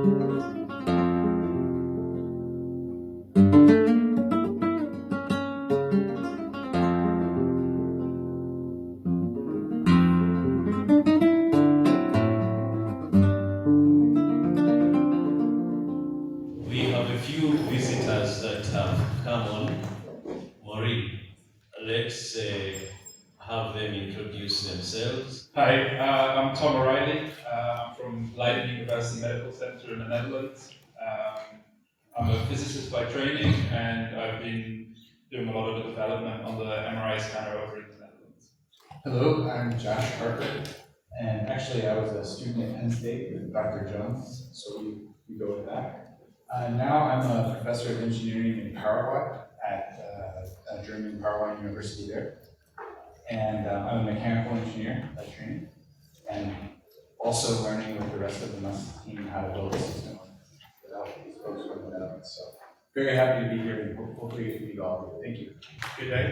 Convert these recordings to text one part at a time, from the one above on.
We have a few visitors that have come on. Maureen, let's have them introduce themselves. Hi, I'm Tom O'Reilly. I'm from Leiden University Medical Center in the Netherlands. I'm a physicist by training, and I've been doing a lot of the development on the MRI scanner over in the Netherlands. Hello, I'm Josh Parker, and actually I was a student at Penn State with Dr. Johnes, so we go with that. Now I'm a professor of engineering in Paraguay at German Paraguay University there, and I'm a mechanical engineer by training, and also learning with the rest of the Must team how to build a system without these folks from the Netherlands. So very happy to be here, and hopefully get to meet all of you. Thank you. Good day.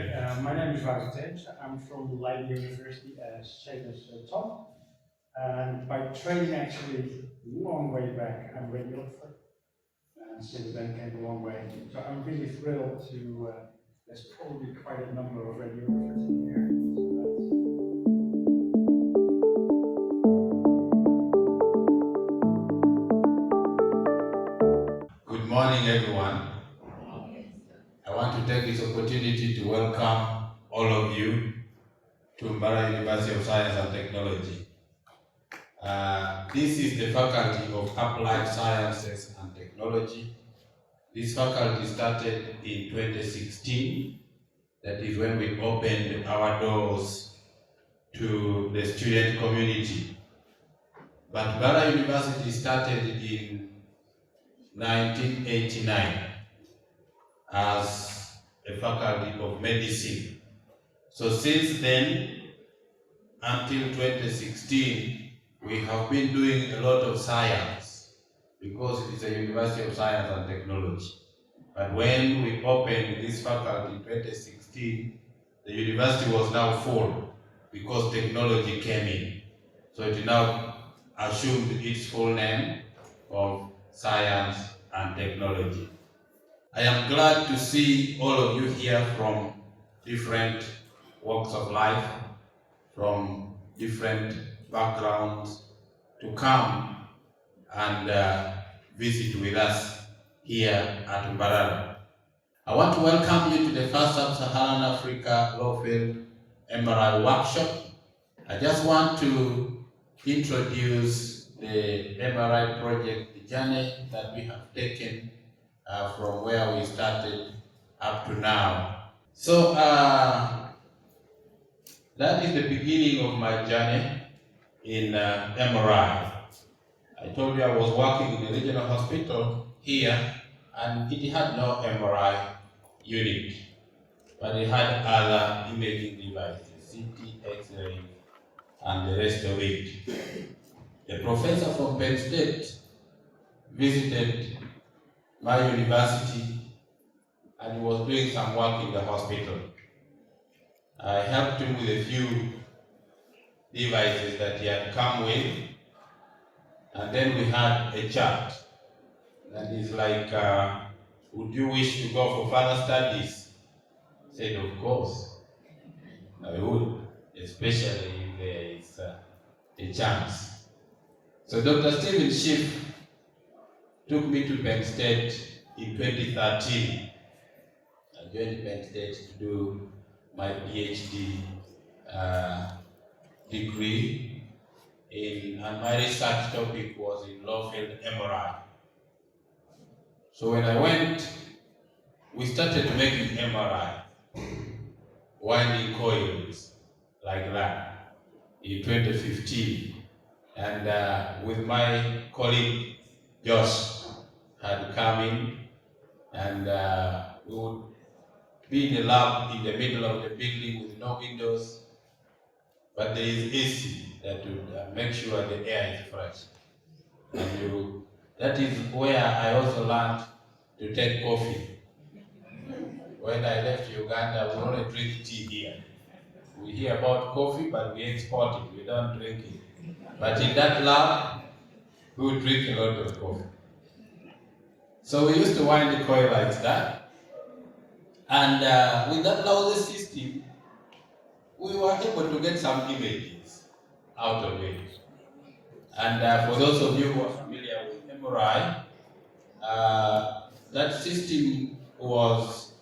My name is Wouter Teens. I'm from Leiden University, same as Tom. And by training, actually, long way back, I'm a radiographer. And since then came a long way. So I'm really thrilled to, there's probably quite a number of radiographers in here. Good morning, everyone. I want to take this opportunity to welcome all of you to MRI University of Science and Technology. This is the Faculty of Applied Sciences and Technology. This faculty started in 2016. That is when we opened our doors to the student community. But MRI University started in 1989 as a faculty of medicine. So since then, until 2016, we have been doing a lot of science because it is a University of Science and Technology. But when we opened this faculty in 2016, the university was now full because technology came in. So it now assumed its full name of Science and Technology. I am glad to see all of you here from different walks of life, from different backgrounds, to come and visit with us here at Mbarara. I want to welcome you to the first Sub-Saharan Africa Law Field MRI Workshop. I just want to introduce the MRI project, the journey that we have taken from where we started up to now. So that is the beginning of my journey in MRI. I told you I was working in the regional hospital here, and it had no MRI unit, but it had other imaging devices, CT, X-ray, and the rest of it. A professor from Penn State visited my university, and he was doing some work in the hospital. I helped him with a few devices that he had come with, and then we had a chat. That is like, would you wish to go for further studies? I said, of course, I would, especially if there is a chance. So Dr. Stephen Schiff took me to Penn State in 2013. I joined Penn State to do my PhD degree and my research topic was in law field MRI. So when I went, we started making MRI, winding coils like that in 2015. And with my colleague Josh had come in, and we would be in the lab in the middle of the building with no windows, but there is AC that would make sure the air is fresh. And that is where I also learned to take coffee. When I left Uganda, we only drink tea here. We hear about coffee, but we export it, we don't drink it. But in that lab, we would drink a lot of coffee. So we used to wind the coil like that. And with that lousy system, we were able to get some images out of it. And for those of you who are familiar with MRI, that system was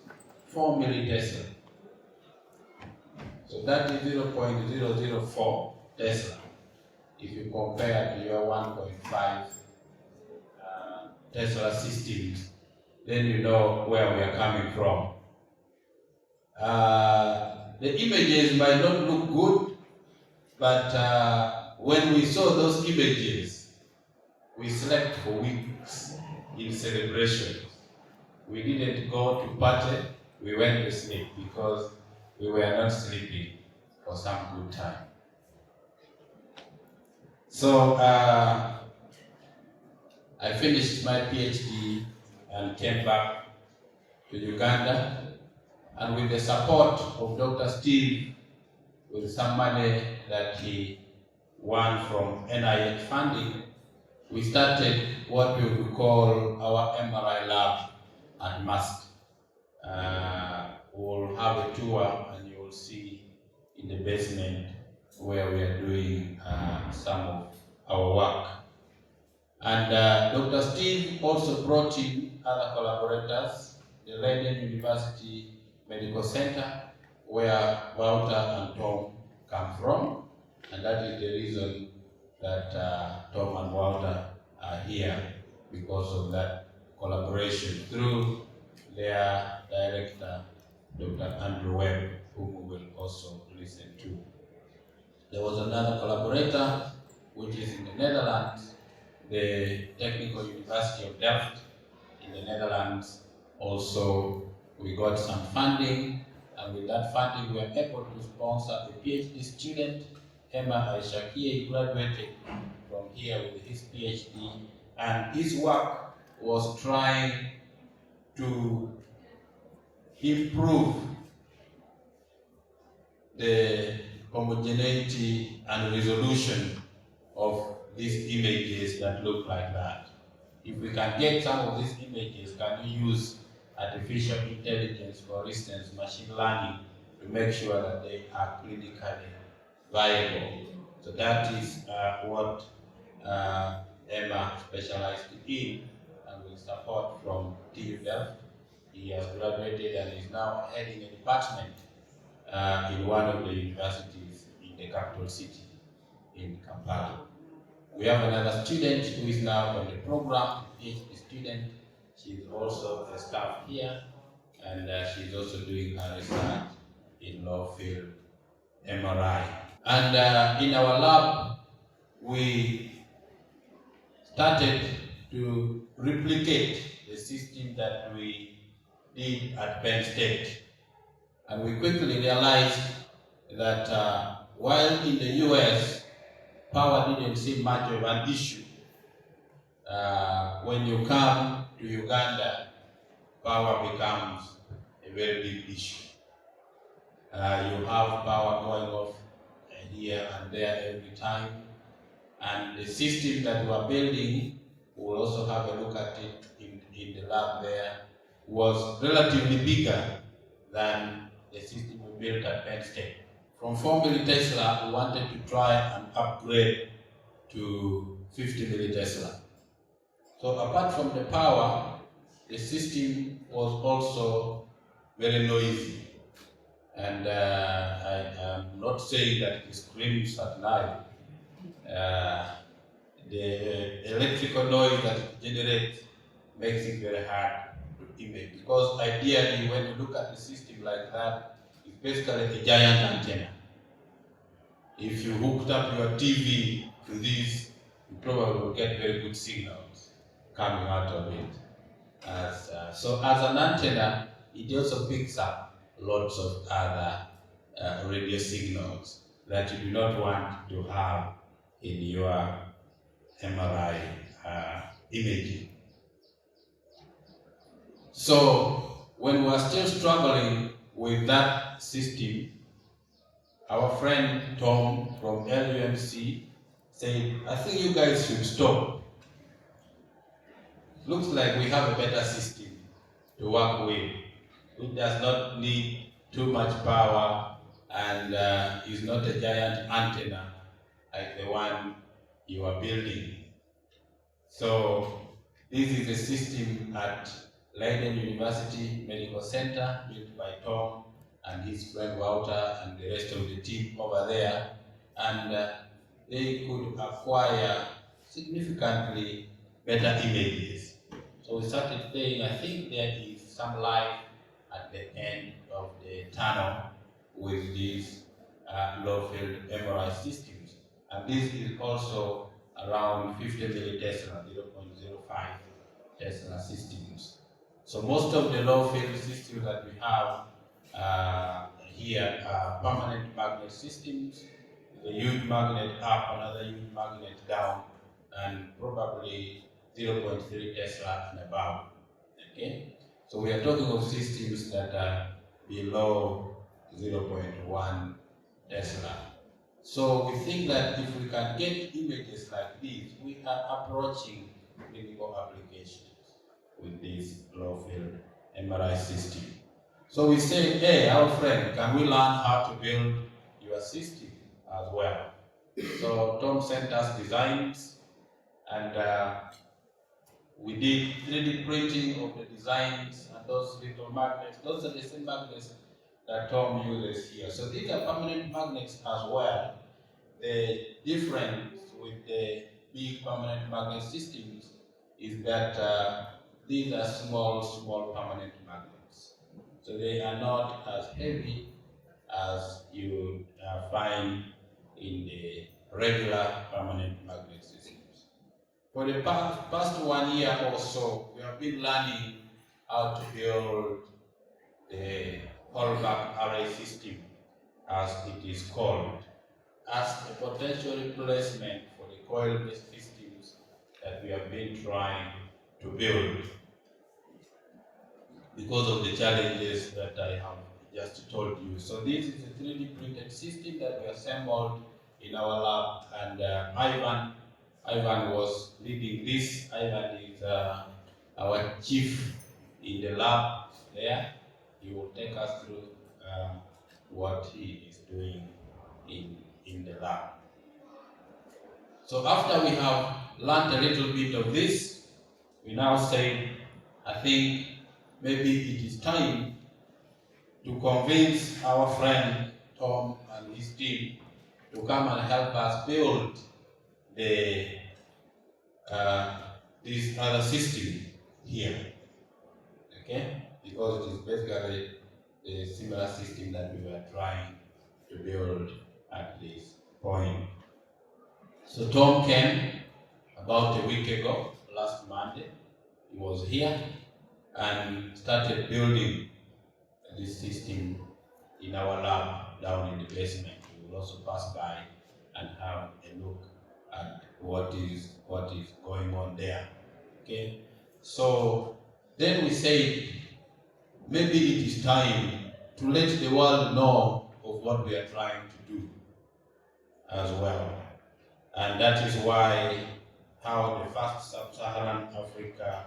4 millitesla. So that is 0.004 Tesla. If you compare to your 1.5 Tesla systems, then you know where we are coming from. The images might not look good, but when we saw those images, we slept for weeks in celebration. We didn't go to party, we went to sleep because we were not sleeping for some good time. So I finished my PhD and came back to Uganda, and with the support of Dr. Steve, with some money that he won from NIH funding, we started what we would call our MRI lab at MAST. We'll have a tour and you will see in the basement where we are doing some of our work. And Dr. Steve also brought in other collaborators, the Leiden University Medical Center, where Walter and Tom come from, and that is the reason that Tom and Walter are here, because of that collaboration through their director, Dr. Andrew Webb, whom we will also listen to. There was another collaborator, which is in the Netherlands, the Technical University of Delft in the Netherlands. Also, we got some funding, and with that funding, we were able to sponsor a PhD student, Emma Aishakie. He graduated from here with his PhD, and his work was trying to improve the homogeneity and resolution of these images that look like that. If we can get some of these images, can we use artificial intelligence, for instance, machine learning, to make sure that they are clinically viable? So that is what Emma specialized in, and with support from TU Delft. He has graduated and is now heading a department in one of the universities in the capital city, in Kampala. We have another student who is now on the program, PhD student. She's also a staff here, and she's also doing her research in low field MRI. And in our lab, we started to replicate the system that we did at Penn State. And we quickly realized that while in the US, power didn't seem much of an issue, when you come to Uganda, power becomes a very big issue. You have power going off here and there every time, and the system that we are building, we'll also have a look at it in the lab there, was relatively bigger than the system we built at Penn State. From 4 millitesla, we wanted to try and upgrade to 50 millitesla. So apart from the power, the system was also very noisy. And I am not saying that it screams at night. The electrical noise that it generates makes it very hard to image. Because ideally, when you look at the system like that, it's basically a giant antenna. If you hooked up your TV to this, you probably will get very good signals coming out of it. So as an antenna, it also picks up lots of other radio signals that you do not want to have in your MRI imaging. So when we are still struggling with that system, our friend Tom from LUMC said, I think you guys should stop. looks like we have a better system to work with, which does not need too much power and is not a giant antenna like the one you are building. So this is a system at Leiden University Medical Center built by Tom and his friend Walter and the rest of the team over there, and they could acquire significantly better images. So we started saying, I think there is some light at the end of the tunnel with these low-field MRI systems. And this is also around 50 millitesla, 0.05 Tesla systems. So most of the low-field systems that we have here are permanent magnet systems, a huge magnet up, another huge magnet down, and probably 0.3 Tesla and above. Okay? So we are talking of systems that are below 0.1 Tesla. So we think that if we can get images like these, we are approaching clinical applications with this low-field MRI system. So we say, hey, our friend, can we learn how to build your system as well? So Tom sent us designs, and we did 3D printing of the designs and those little magnets. Those are the same magnets that Tom uses here. So these are permanent magnets as well. The difference with the big permanent magnet systems is that these are small permanent magnets. So they are not as heavy as you find in the regular permanent magnet systems. For the past 1 year or so, we have been learning how to build the hallmark array system, as it is called, as a potential replacement for the coil-based systems that we have been trying to build because of the challenges that I have just told you. So this is a 3D printed system that we assembled in our lab, and Ivan was leading this. Ivan is our chief in the lab there. He will take us through what he is doing in the lab. So after we have learned a little bit of this, we now say, I think maybe it is time to convince our friend Tom and his team to come and help us build this other system here, okay? Because it is basically a similar system that we were trying to build at this point. So Tom came about a week ago, last Monday. He was here and started building this system in our lab down in the basement. We will also pass by and have a look at what is going on there. Okay? So then we say maybe it is time to let the world know of what we are trying to do as well. And that is why how the first Sub-Saharan Africa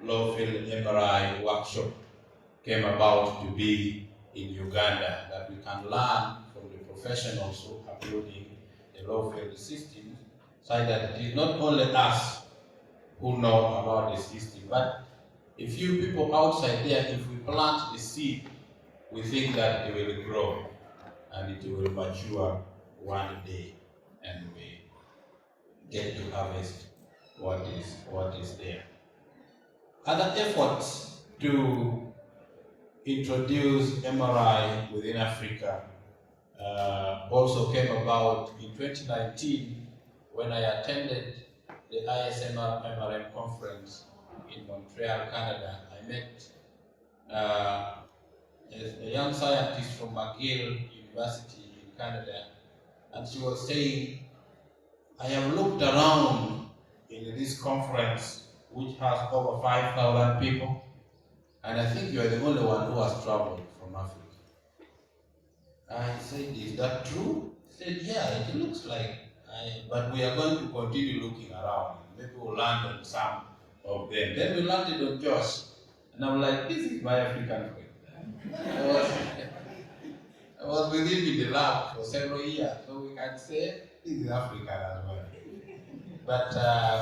low-field MRI workshop came about to be in Uganda, that we can learn from the professionals who are building the low-field systems, so that it is not only us who know about the system, but a few people outside there, if we plant the seed, we think that it will grow and it will mature one day, and we get to harvest what is there. Other efforts to introduce MRI within Africa also came about in 2019 when I attended the ISMR MRM conference in Montreal, Canada. I met a young scientist from McGill University in Canada, and she was saying, I have looked around in this conference, which has over 5,000 people, and I think you are the only one who has traveled from Africa. I said, is that true? He said, yeah, it looks like, but we are going to continue looking around. Maybe we'll land on some of them. Then we landed on Josh, and I'm like, this is my African friend. I was with him in the lab for several years, so we can say this is African as well. But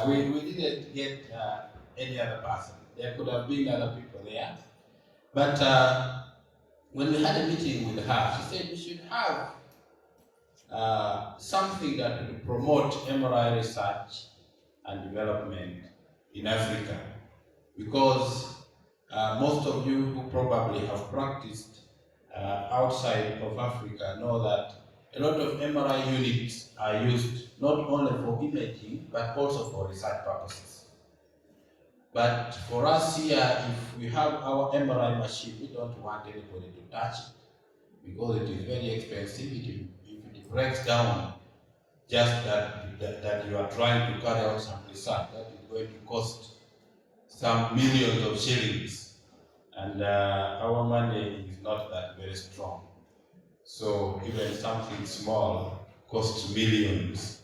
we didn't get any other person. There could have been other people there. But when we had a meeting with her, she said we should have something that would promote MRI research and development in Africa. Because most of you who probably have practiced outside of Africa know that a lot of MRI units are used not only for imaging, but also for research purposes. But for us here, if we have our MRI machine, we don't want anybody to touch it because it is very expensive. If it breaks down, just that you are trying to carry out some research, that is going to cost some millions of shillings. And our money is not that very strong. So even something small costs millions.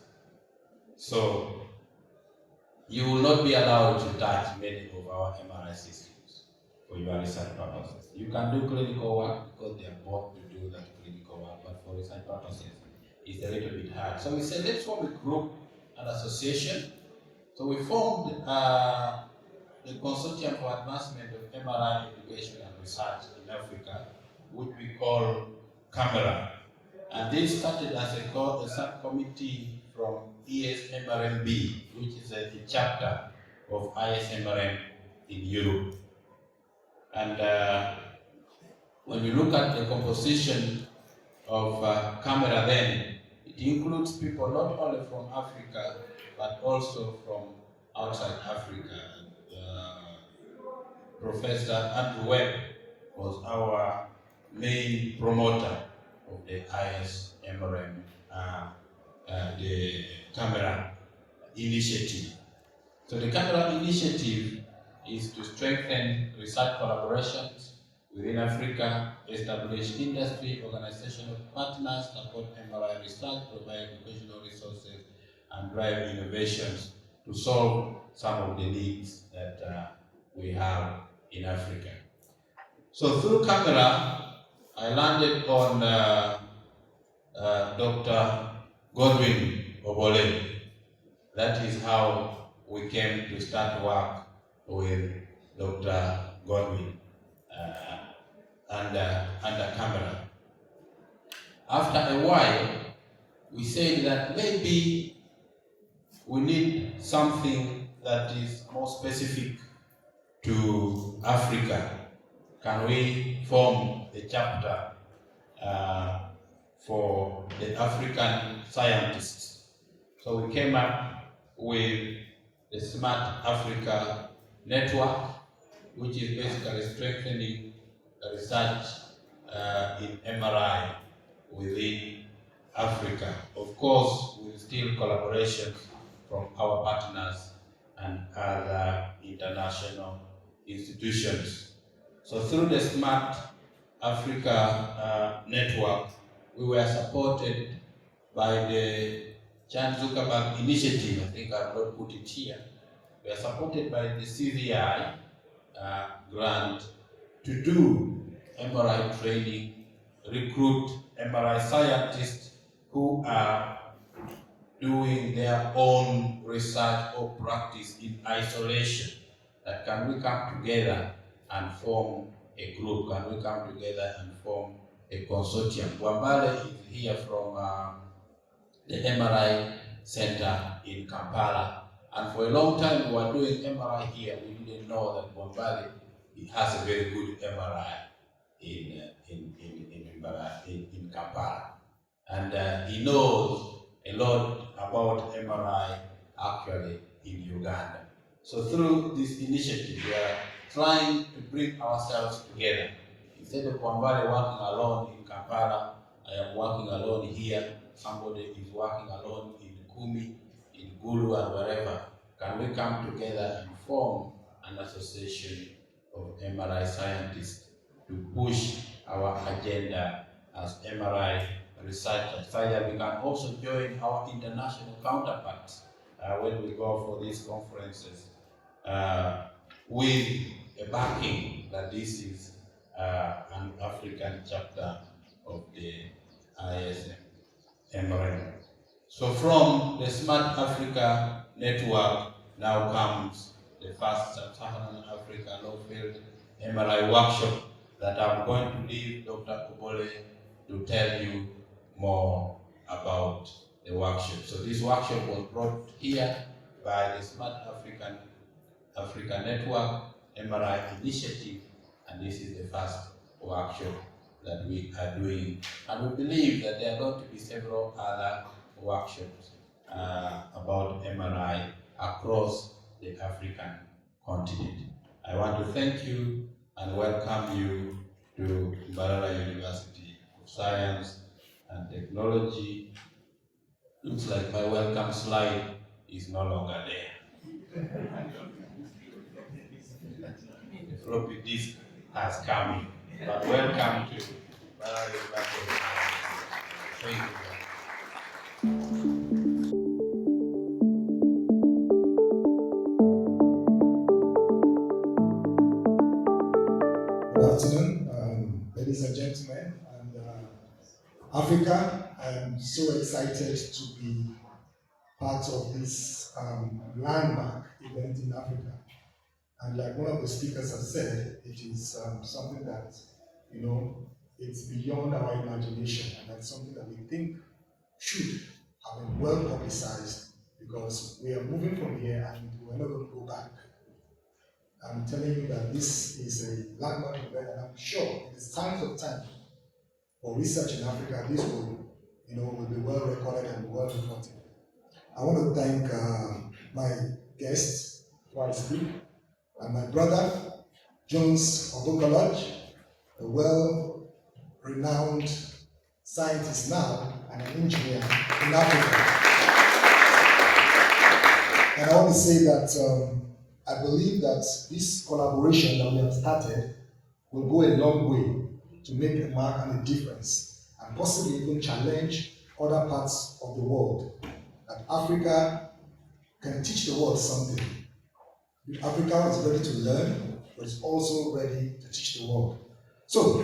So you will not be allowed to touch many of our MRI systems for your research purposes. You can do clinical work because they are bought to do that clinical work, but for research purposes, it's a little bit hard. So we said, let's form a group, an association. So we formed the Consortium for Advancement of MRI Education and Research in Africa, which we call CAMERA. And this started as a subcommittee from ESMRMB, which is a chapter of ISMRM in Europe. And when you look at the composition of CAMERA then, it includes people not only from Africa, but also from outside Africa. Professor Andrew Webb was our main promoter of the ISMRM, the CAMERA initiative. So the CAMERA initiative is to strengthen research collaborations within Africa, establish industry, organizational partners, support MRI research, provide educational resources, and drive innovations to solve some of the needs that we have in Africa. So through CAMERA, I landed on Dr. Godwin Ogbole. That is how we came to start work with Dr. Godwin under CAMERA. After a while, we said that maybe we need something that is more specific to Africa. Can we form a chapter for the African scientists? So we came up with the Smart Africa Network, which is basically strengthening the research in MRI within Africa. Of course, with still collaborations from our partners and other international institutions. So through the Smart Africa Network, we were supported by the Johnes Obungoloch initiative. I think I've not put it here. We are supported by the CVI grant to do MRI training, recruit MRI scientists who are doing their own research or practice in isolation. That can we come together and form a group? Can we come together and form a consortium? Ogbole is here from the MRI Center in Kampala. And for a long time we were doing MRI here. We didn't know that Ogbole has a very good MRI in Kampala. And he knows a lot about MRI actually in Uganda. So through this initiative, we are trying to bring ourselves together. Instead of Ogbole working alone in Kampala, I am working alone here. Somebody is working alone in Kumi, in Gulu, and wherever. Can we come together and form an association of MRI scientists to push our agenda as MRI researchers, so that we can also join our international counterparts when we go for these conferences with a backing that this is an African chapter of the MRI. So from the Smart Africa Network now comes the first Sub-Saharan Africa Low-Field MRI Workshop that I'm going to leave Dr. Ogbole to tell you more about the workshop. So this workshop was brought here by the Smart Africa Network MRI Initiative, and this is the first workshop that we are doing. And we believe that there are going to be several other workshops about MRI across the African continent. I want to thank you and welcome you to Mbarara University of Science and Technology. Looks like my welcome slide is no longer there. The floppy disk has come in, but welcome to Mbarara University of Science. Thank you. Good afternoon, ladies and gentlemen, and Africa. I'm so excited to be part of this landmark event in Africa. And like one of the speakers has said, it is something that, it's beyond our imagination, and that's something that we think should have been well publicized, because we are moving from here and we're not going to go back. I'm telling you that this is a landmark event, and I'm sure in the sands of time for research in Africa, this will be well recorded and well reported. I want to thank my guests before I speak, and my brother, Johnes Obungoloch, a well-renowned scientist now and an engineer in Africa. And I want to say that I believe that this collaboration that we have started will go a long way to make a mark and a difference, and possibly even challenge other parts of the world, that Africa can teach the world something. Africa is ready to learn, but it's also ready to teach the world. So,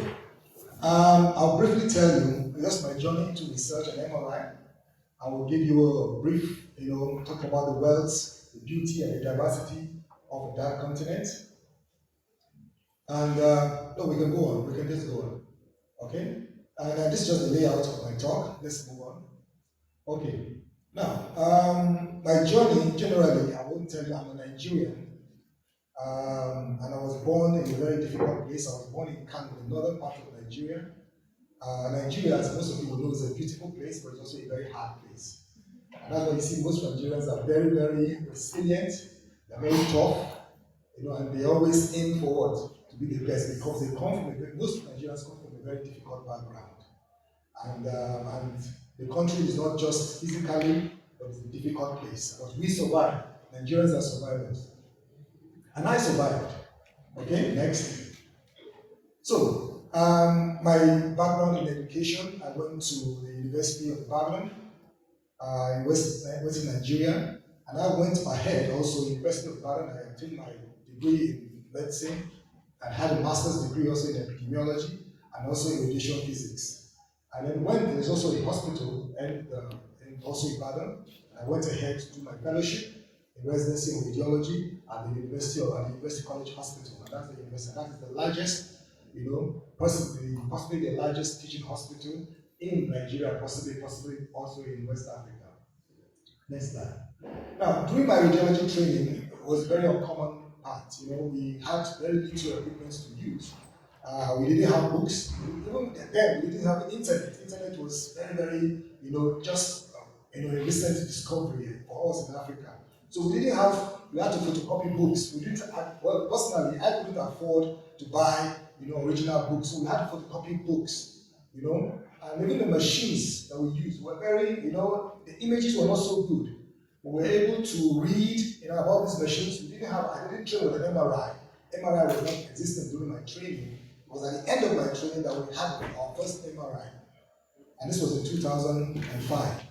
I'll briefly tell you just my journey into research and MRI. I will give you a brief, talk about the wealth, the beauty, and the diversity of that continent. And no, we can go on. We can just go on. Okay? And this is just the layout of my talk. Let's move on. Okay. Now, my journey generally, I won't tell you I'm a Nigerian. And I was born in a very difficult place. I was born in Kano, the northern part of Nigeria. Nigeria, as most of you will know, is a beautiful place, but it's also a very hard place. And that's why you see most Nigerians are very, very resilient. They're very tough, and they always aim for what? To be the best, because they come from most Nigerians come from a very difficult background. And the country is not just physically, but it's a difficult place. But we survive. Nigerians are survivors. And I survived. Okay, next. So, my background in education, I went to the University of Ibadan in Western Nigeria. And I went ahead also University of Ibadan. I obtained my degree in medicine and had a master's degree also in epidemiology and also in radiation physics. And then there's also a hospital in also Ibadan. I went ahead to do my fellowship in residency in radiology at the University College Hospital. And that's the university. That is the largest, possibly the largest teaching hospital in Nigeria, possibly also in West Africa. Next slide. Now, during my radiology training, it was a very uncommon part. We had very little equipment to use. We didn't have books. Even then, we didn't have the internet. Internet was very, very, just a recent discovery for us in Africa. So we had to photocopy books. We didn't personally, I couldn't afford to buy, original books. So we had to photocopy books, and even the machines that we used were very, the images were not so good. We were able to read, about these machines. I didn't train with an MRI. MRI was not existent during my training. It was at the end of my training that we had our first MRI. And this was in 2005,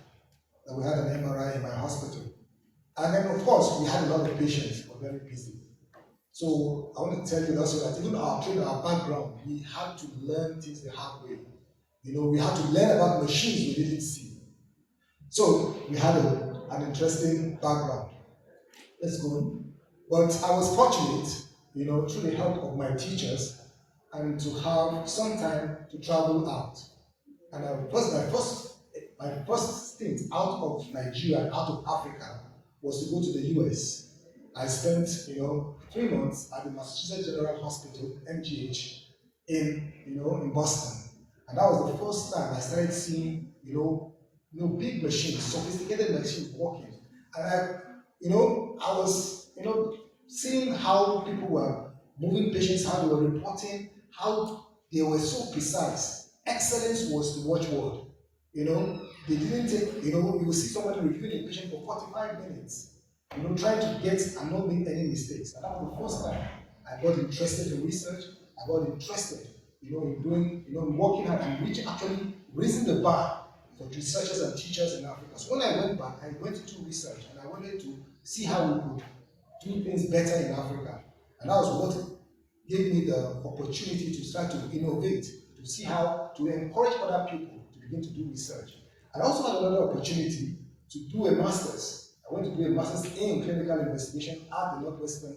that we had an MRI in my hospital. And then, of course, we had a lot of patients who were very busy. So I want to tell you also that even our training, our background, we had to learn things the hard way. We had to learn about machines we didn't see. So we had an interesting background. Let's go on. But I was fortunate, through the help of my teachers, and to have some time to travel out. And my first stint out of Nigeria, out of Africa, was to go to the US. I spent, 3 months at the Massachusetts General Hospital, MGH, in Boston. And that was the first time I started seeing, big machines, sophisticated machines working. And I was, seeing how people were moving patients, how they were reporting, how they were so precise. Excellence was the watchword. They didn't take, you will see somebody reviewing a patient for 45 minutes, trying to get and not make any mistakes. And that was the first time I got interested in research. I got interested, in doing, working hard and actually raising the bar for researchers and teachers in Africa. So when I went back, I went into research and I wanted to see how we could do things better in Africa. And that was what gave me the opportunity to start to innovate, to see how to encourage other people to begin to do research. I also had another opportunity to do a master's. I went to do a master's in clinical investigation at the Northwestern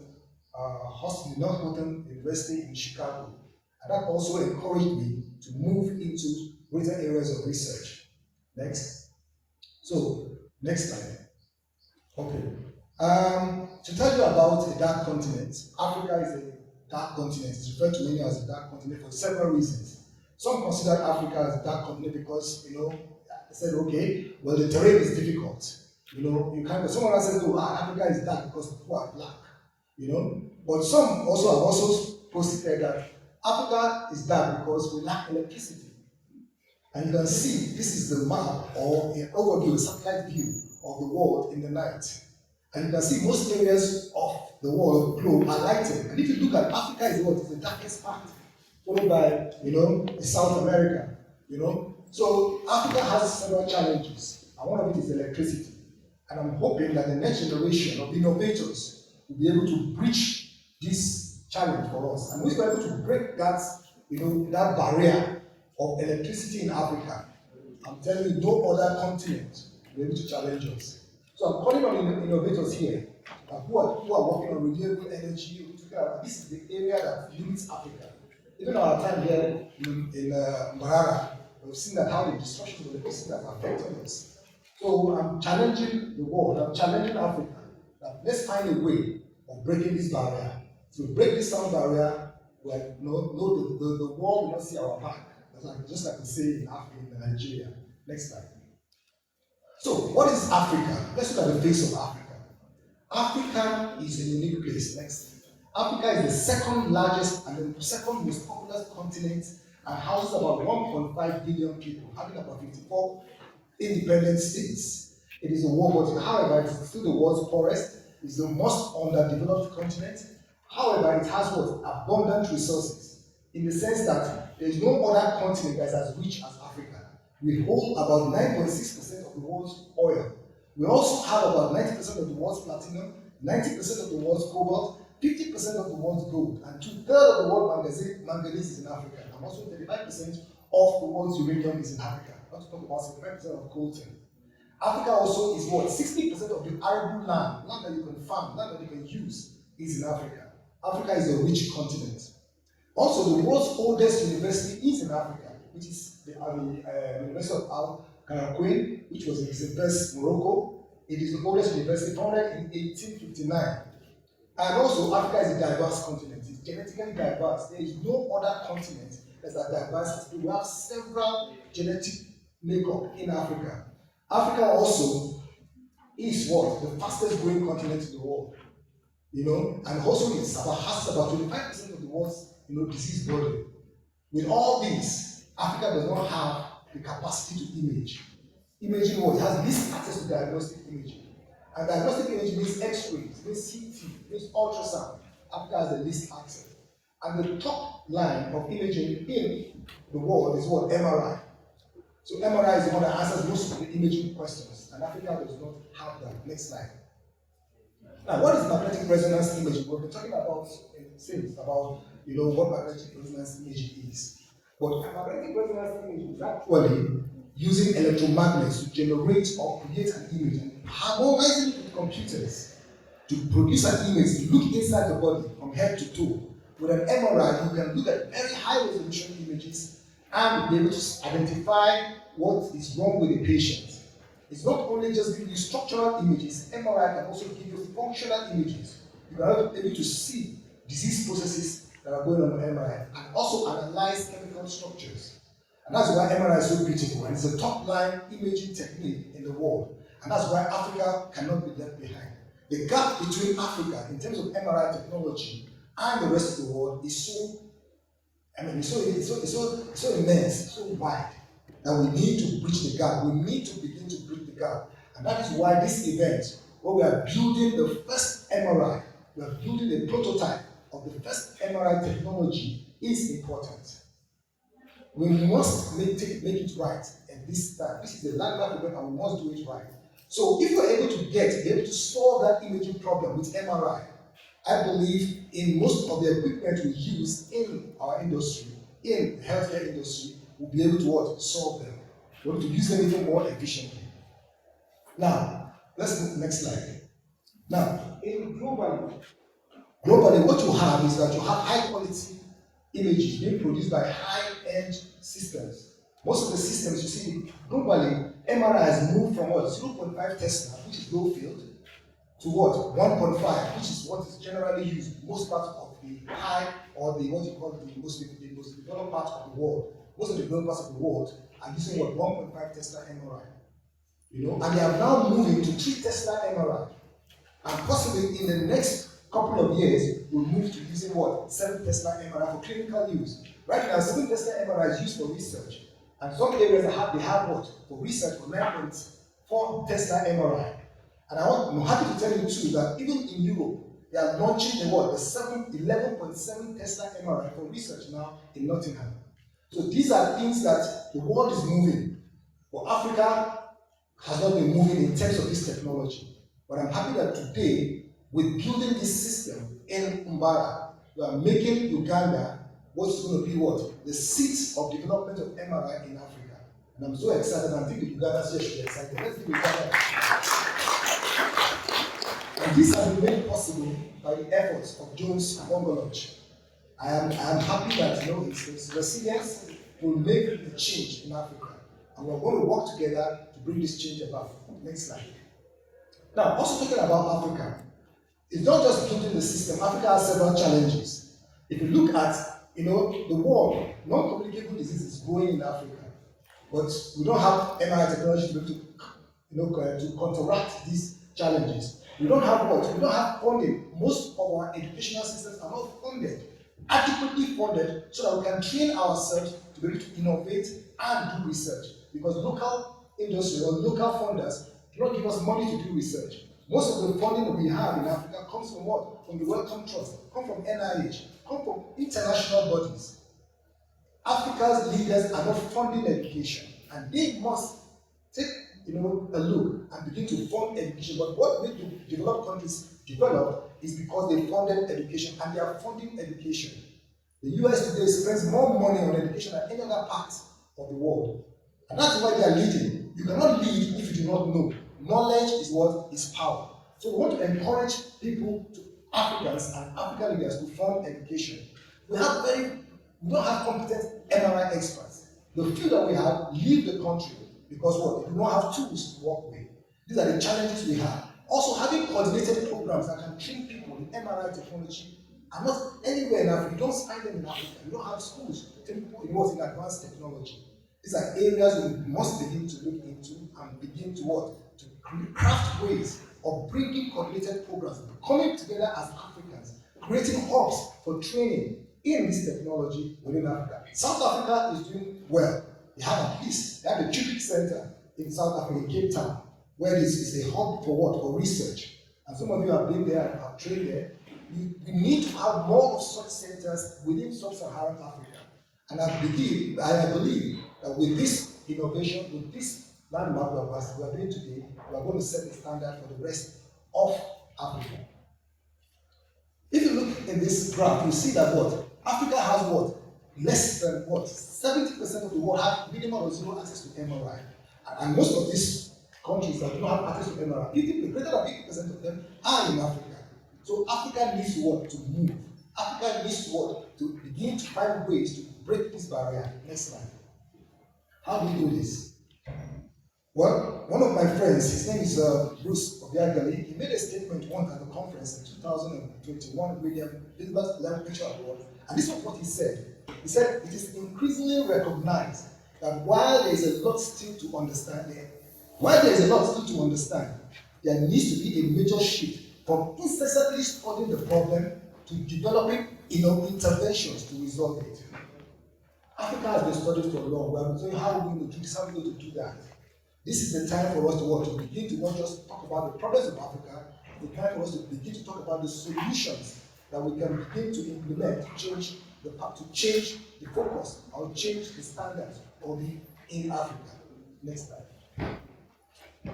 University in Chicago. And that also encouraged me to move into greater areas of research. Next. So, next slide. Okay. To tell you about a dark continent, Africa is a dark continent. It's referred to many as a dark continent for several reasons. Some consider Africa as a dark continent because, they said, okay, well, the terrain is difficult. You can't, someone else says, oh, Africa is dark because people are black. But some also have also posted that Africa is dark because we lack electricity. And you can see, this is the map or an overview, a satellite view of the world in the night. And you can see most areas of the world globe are lighted. And if you look at Africa, is what is the darkest part, followed by, South America, So Africa has several challenges, and one of it is electricity. And I'm hoping that the next generation of innovators will be able to breach this challenge for us. And we're able to break that, that barrier of electricity in Africa. I'm telling you, no other continent will be able to challenge us. So I'm calling on innovators here who are working on renewable energy. This is the area that limits Africa. Even our time here in Mbarara, we've seen that how the destruction of electricity has affected us. So I'm challenging the world, I'm challenging Africa, that let's find a way of breaking this barrier. If we break this sound barrier, the world will not see our back. Just like we say in Nigeria. Next slide. So, what is Africa? Let's look at the face of Africa. Africa is a unique place. Next. Africa is the second largest and the second most populous continent and houses about 1.5 billion people, having about 54 independent states. It is the world, however, it is still the world's poorest. It's the most underdeveloped continent. However, it has abundant resources in the sense that there is no other continent that is as rich as Africa. We hold about 9.6% of the world's oil. We also have about 90% of the world's platinum, 90% of the world's cobalt, 50% of the world's gold, and 2/3 of the world's manganese is in Africa. And also 35% of the world's uranium is in Africa. Not to talk about 75% of coltan. Africa also is 60% of the arable land that you can farm, land that you can use, is in Africa. Africa is a rich continent. Also, the world's oldest university is in Africa, which is the University of Al-Qarawiyyin, which was in Saint-Pers, Morocco. It is the oldest university, founded in 1859. And also, Africa is a diverse continent. It's genetically diverse. There is no other continent that's as diverse as we have several genetic makeup in Africa. Africa also is the fastest growing continent in the world. And also has about 25% of the world's disease burden. With all these, Africa does not have the capacity to image. Imaging it has least access to diagnostic imaging. And diagnostic imaging means X-rays, means CT, means ultrasound. Africa has the least access. And the top line of imaging in the world is MRI. So MRI is the one that answers most of the imaging questions, and Africa does not have that. Next slide. Now, what is magnetic resonance imaging? We've been talking about since about what magnetic resonance imaging is. But magnetic resonance imaging is actually using electromagnets to generate or create an image and harmonizing it with computers to produce an image, to look inside the body from head to toe. With an MRI, you can look at very high resolution images and be able to identify what is wrong with the patient. It's not only just giving you structural images, MRI can also give you functional images. You are able to see disease processes that are going on MRI and also analyze chemical structures. And that's why MRI is so beautiful, and it's a top-line imaging technique in the world. And that's why Africa cannot be left behind. The gap between Africa in terms of MRI technology and the rest of the world is so immense, so wide, that we need to bridge the gap. We need to begin to bridge the gap. And that is why this event, where we are building the first MRI, we are building a prototype of the first MRI technology, is important. We must make it right at this time. This is a landmark event and we must do it right. So if we're able to be able to solve that imaging problem with MRI, I believe in most of the equipment we use in our industry, in the healthcare industry, we'll be able to solve them. We're able to use them even more efficiently. Now, let's go to the next slide. Now, globally, what you have is that you have high quality images being produced by high-end systems. Most of the systems you see globally, MRI has moved from 0.5 Tesla, which is low field, to 1.5, which is what is generally used in most parts of the high, or the most developed parts of the world. Most of the developed parts of the world are using 1.5 Tesla MRI. And they are now moving to 3 Tesla MRI. And possibly in the next couple of years, we'll move to using 7 Tesla MRI for clinical use. Right now, 7 Tesla MRI is used for research. And some areas they have for research for 9.4 Tesla MRI. And I'm happy to tell you too that even in Europe, they are launching the 11.7 Tesla MRI for research now in Nottingham. So these are things that the world is moving, but Africa has not been moving in terms of this technology. But I'm happy that today, with building this system in Mbara, we are making Uganda what's going to be the seat of development of MRI in Africa. And I'm so excited, and I think the Ugandans here should be excited. Let's give Uganda. And this has been made possible by the efforts of Johnes Obungoloch. I am happy that his resilience will make the change in Africa. And we're going to work together to bring this change about. Next slide. Now, also talking about Africa, it's not just building the system. Africa has several challenges. If you look at the world, non-communicable disease is growing in Africa, but we don't have MRI technology to be able to counteract these challenges. We don't have We don't have funding. Most of our educational systems are not adequately funded, so that we can train ourselves to be able to innovate and do research. Because local industry or local funders do not give us money to do research. Most of the funding that we have in Africa comes from From the Wellcome Trust, come from NIH, come from international bodies. Africa's leaders are not funding education, and they must take a look and begin to fund education. But what makes the developed countries develop is because they funded education, and they are funding education. The US today spends more money on education than any other part of the world. And that's why they are leading. You cannot lead if you do not know. Knowledge is what is power. So we want to encourage Africans and African leaders to fund education. We don't have competent MRI experts. The few that we have leave the country because we do not have tools to work with. These are the challenges we have. Also, having coordinated programs that can train people in MRI technology are not anywhere in Africa. You don't find them in Africa. You don't have schools to train people in advanced technology. These are areas we must begin to look into and begin to craft ways of bringing coordinated programs, coming together as Africans, creating hubs for training in this technology within Africa. South Africa is doing well. They have the Tripic Center in South Africa, in Cape Town, where this is a hub for research. And some of you have been there and have trained there. We need to have more of such centers within sub-Saharan Africa. And I believe that with this innovation, with this landmark we are doing today, we are going to set the standard for the rest of Africa. If you look in this graph, you see that what? Africa has what? Less than what? 70% of the world have minimum or zero access to MRI. And most of these countries that don't have access to MRI, greater than 50% of them are in Africa. So Africa needs what? To move. Africa needs what? To begin to find ways to break this barrier. Next slide. How do we do this? Well, one of my friends, his name is Bruce Ogbole, he made a statement once at the conference in 2021 William Gilbert Lecture Award, and this was what he said. He said, it is increasingly recognized that while there is a lot still to understand, there needs to be a major shift from incessantly studying the problem to developing interventions to resolve it. Africa has been studied for long. We have been saying, how are we going to do this? How are we going to do that? This is the time for us to begin to not just talk about the problems of Africa, the time for us to begin to talk about the solutions that we can begin to implement to change the focus or change the standards in Africa. Next slide.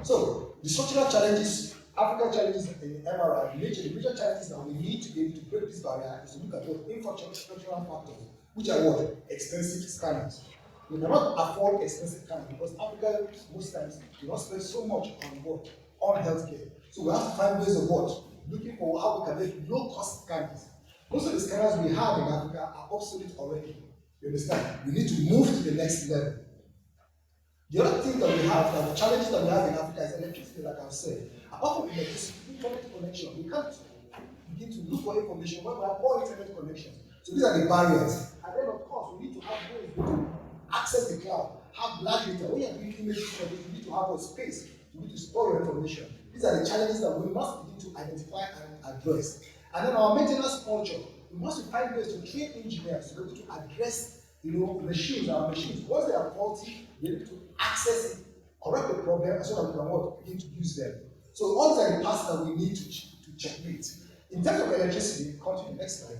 So, the structural challenges, African challenges in MRI, the major challenges that we need to be able to break this barrier is to look at what infrastructural factors, which are what? Expensive scanners. We cannot afford expensive scanners because Africa most times do not spend so much on what? On healthcare. So we have to find ways of what? Looking for how we can make low-cost scanners. Most of the scanners we have in Africa are obsolete already. You understand? We need to move to the next level. The other thing that we have, the challenges that we have in Africa is electricity, like I've said. Apart from electricity, internet connection, we can't begin to look for information when we have more internet connections. So these are the barriers. And then of course, we need to have ways to access the cloud, have large data. When you're doing images, you need to have a space to need to store your information. These are the challenges that we must begin to identify and address. And then our maintenance culture, we must find ways to train engineers to be able to address our machines. Once they are faulty, we need to access it, correct the problem, so that we can begin to use them. So all these are the parts that we need to checkmate. In terms of electricity, continue next slide.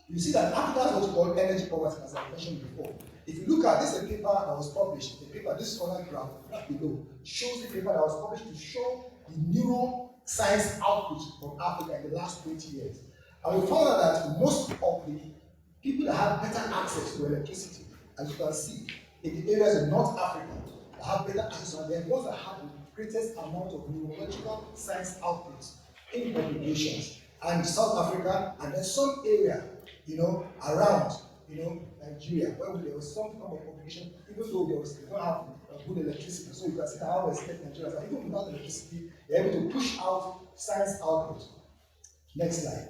You see that Africa has what we call energy poverty, as I mentioned before. If you look at this, a paper that was published, this other graph below, shows the paper that was published to show the neuroscience output from Africa in the last 20 years. And we found out that most of the people that have better access to electricity, as you can see, in the areas in North Africa, that have better access, and they're those that have the greatest amount of neurological science outputs in populations. And South Africa, and then some area, around, Nigeria, where there was some form of population, even though they don't have good electricity. So you can see how estate Nigeria, but even without electricity, they're able to push out science output. Next slide.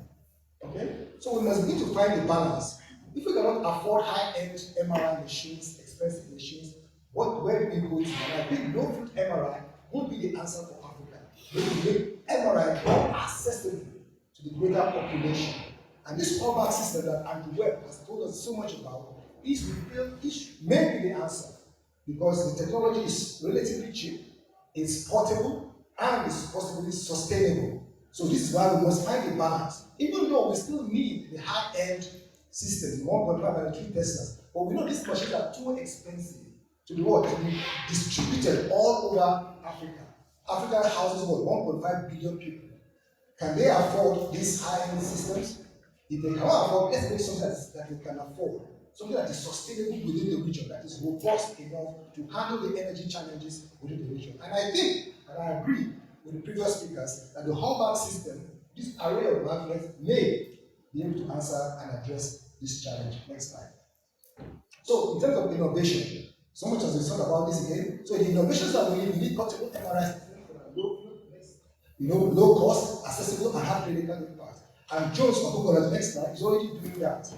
Okay? So we must begin to find a balance. If we cannot afford high-end MRI machines, expensive machines, where do we go to? And I think low-field MRI would be the answer for Africa. We will make MRI more accessible to the greater population. And this callback system that Andrew Webb has told us so much about may be the answer, because the technology is relatively cheap, it's portable, and it's possibly sustainable. So this is why we must find a balance. Even though we still need the high-end system, 1.5 and 3 Teslas, but we know these machines are too expensive to be distributed all over Africa. Africa houses 1.5 billion people. Can they afford these high-end systems? If they cannot afford, let's make something that they can afford. Something that is sustainable within the region, that is robust enough to handle the energy challenges within the region. And I think, and I agree with the previous speakers, that the hallmark system, this array of magnets, may be able to answer and address this challenge. Next slide. So, in terms of innovation, so much as we talk about this again, so the innovations that we need portable MRI systems that are low cost, accessible, and have clinical impact. And Johnes Obungoloch, next slide, is already doing that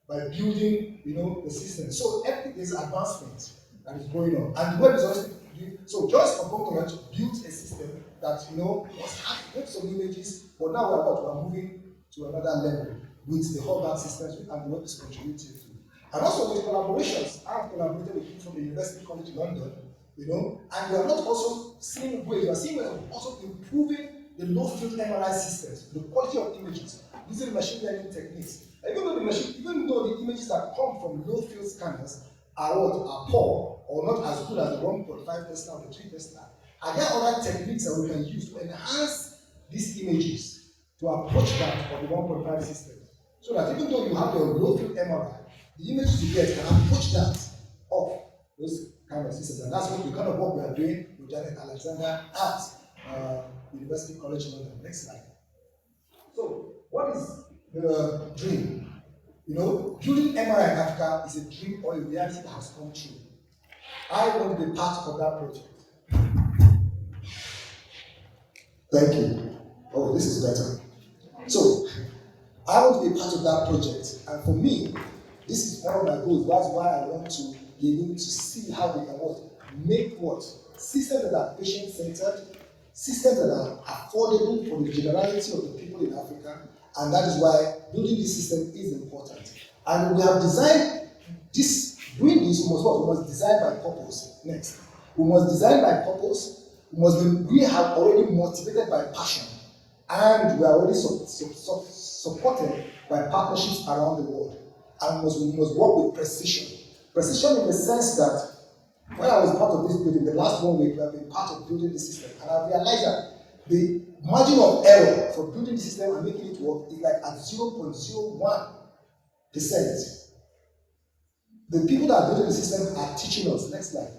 by building, the system. So there's advancement that is going on. And the web is also doing. So Johnes Obungoloch built a system that, was had some images, but now we're moving to another level with the hallmark systems and the web is contributing to. And also with collaborations, I've collaborated with people from the University College London, and we are not also seeing ways, we are seeing ways of also improving the low-field MRI systems, the quality of images, using machine learning techniques. Even though the images that come from low-field scanners are poor or not as good as the 1.5 Tesla or the 3 Tesla, are there other techniques that we can use to enhance these images to approach that of the 1.5 system. So that even though you have your low field MRI, the images you get can approach that of those kind of systems. And that's what the kind of work we are doing with Janet Alexander at University College London. Next slide. So, what is the dream? You know, building MRI in Africa is a dream or a reality that has come true. I want to be part of that project. Thank you. Oh, this is better. So, I want to be part of that project, and for me, this is one of my goals. That's why I want to be able to see how we can make systems that are patient-centered, systems that are affordable for the generality of the people in Africa, and that is why building this system is important. And we have designed this. Doing this, we must design by purpose. Next, we must design by purpose. We have already motivated by passion, and we are already supported by partnerships around the world. And we must work with precision. Precision in the sense that when I was part of this building, the last 1 week, we have been part of building the system, and I realized that the margin of error for building the system and making it work is like at 0.01%. The people that are building the system are teaching us. Next slide.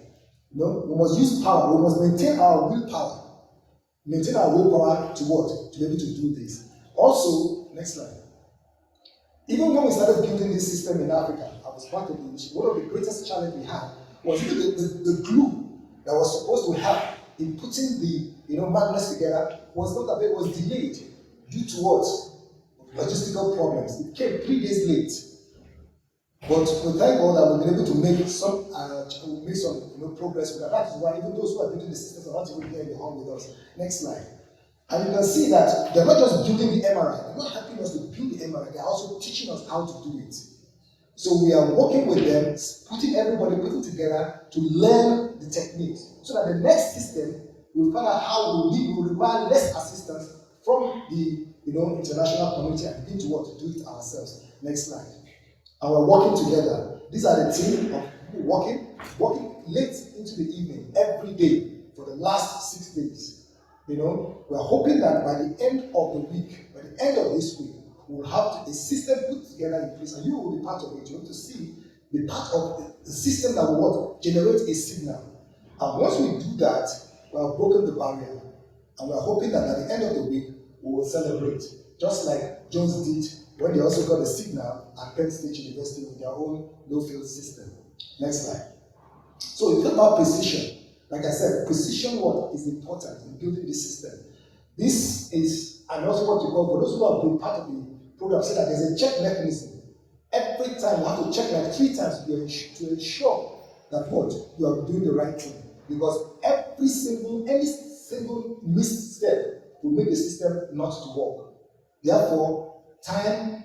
You know, we must use power. We must maintain our willpower. Maintain our willpower to what? To be able to do this. Also, next slide. Even when we started building this system in Africa, I was part of it. One of the greatest challenges we had was even the glue that was supposed to help in putting the magnets together was not available. It was delayed due to what? Logistical problems. It came 3 days late. But we thank God that we've been able to make some progress with that. That is why even those who are building the systems are not even here in the hall with us. Next slide. And you can see that they're not just building the MRI, they're not helping us to build the MRI, they're also teaching us how to do it. So we are working with them, putting together to learn the techniques, so that the next system will find out how we will require less assistance from the international community and begin to do it ourselves. Next slide. And we're working together. These are the team of people working late into the evening every day for the last 6 days. We're hoping that by the end of the week, by the end of this week, we'll have a system put together in place, and you will be part of it. You want to see the part of the system that will generate a signal. And once we do that, we have broken the barrier. And we're hoping that at the end of the week, we will celebrate, just like Johnes did when they also got a signal at Penn State University with their own low-field system. Next slide. So if you talk about precision, like I said, precision work is important in building this system. This is, and also what you call, for those who have been part of the program, say that there's a check mechanism. Every time you have to check like 3 times to ensure that you are doing the right thing. Because any single missed step will make the system not to work. Therefore, time,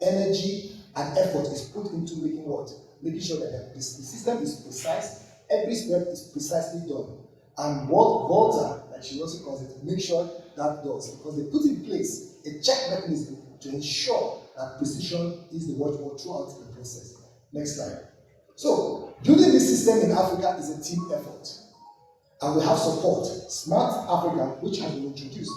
energy, and effort is put into making sure that the system is precise, every step is precisely done. And what Volta, like she also calls it, make sure that does. Because they put in place a check mechanism to ensure that precision is the watchword throughout the process. Next slide. So, building this system in Africa is a team effort. And we have support. Smart Africa, which has been introduced,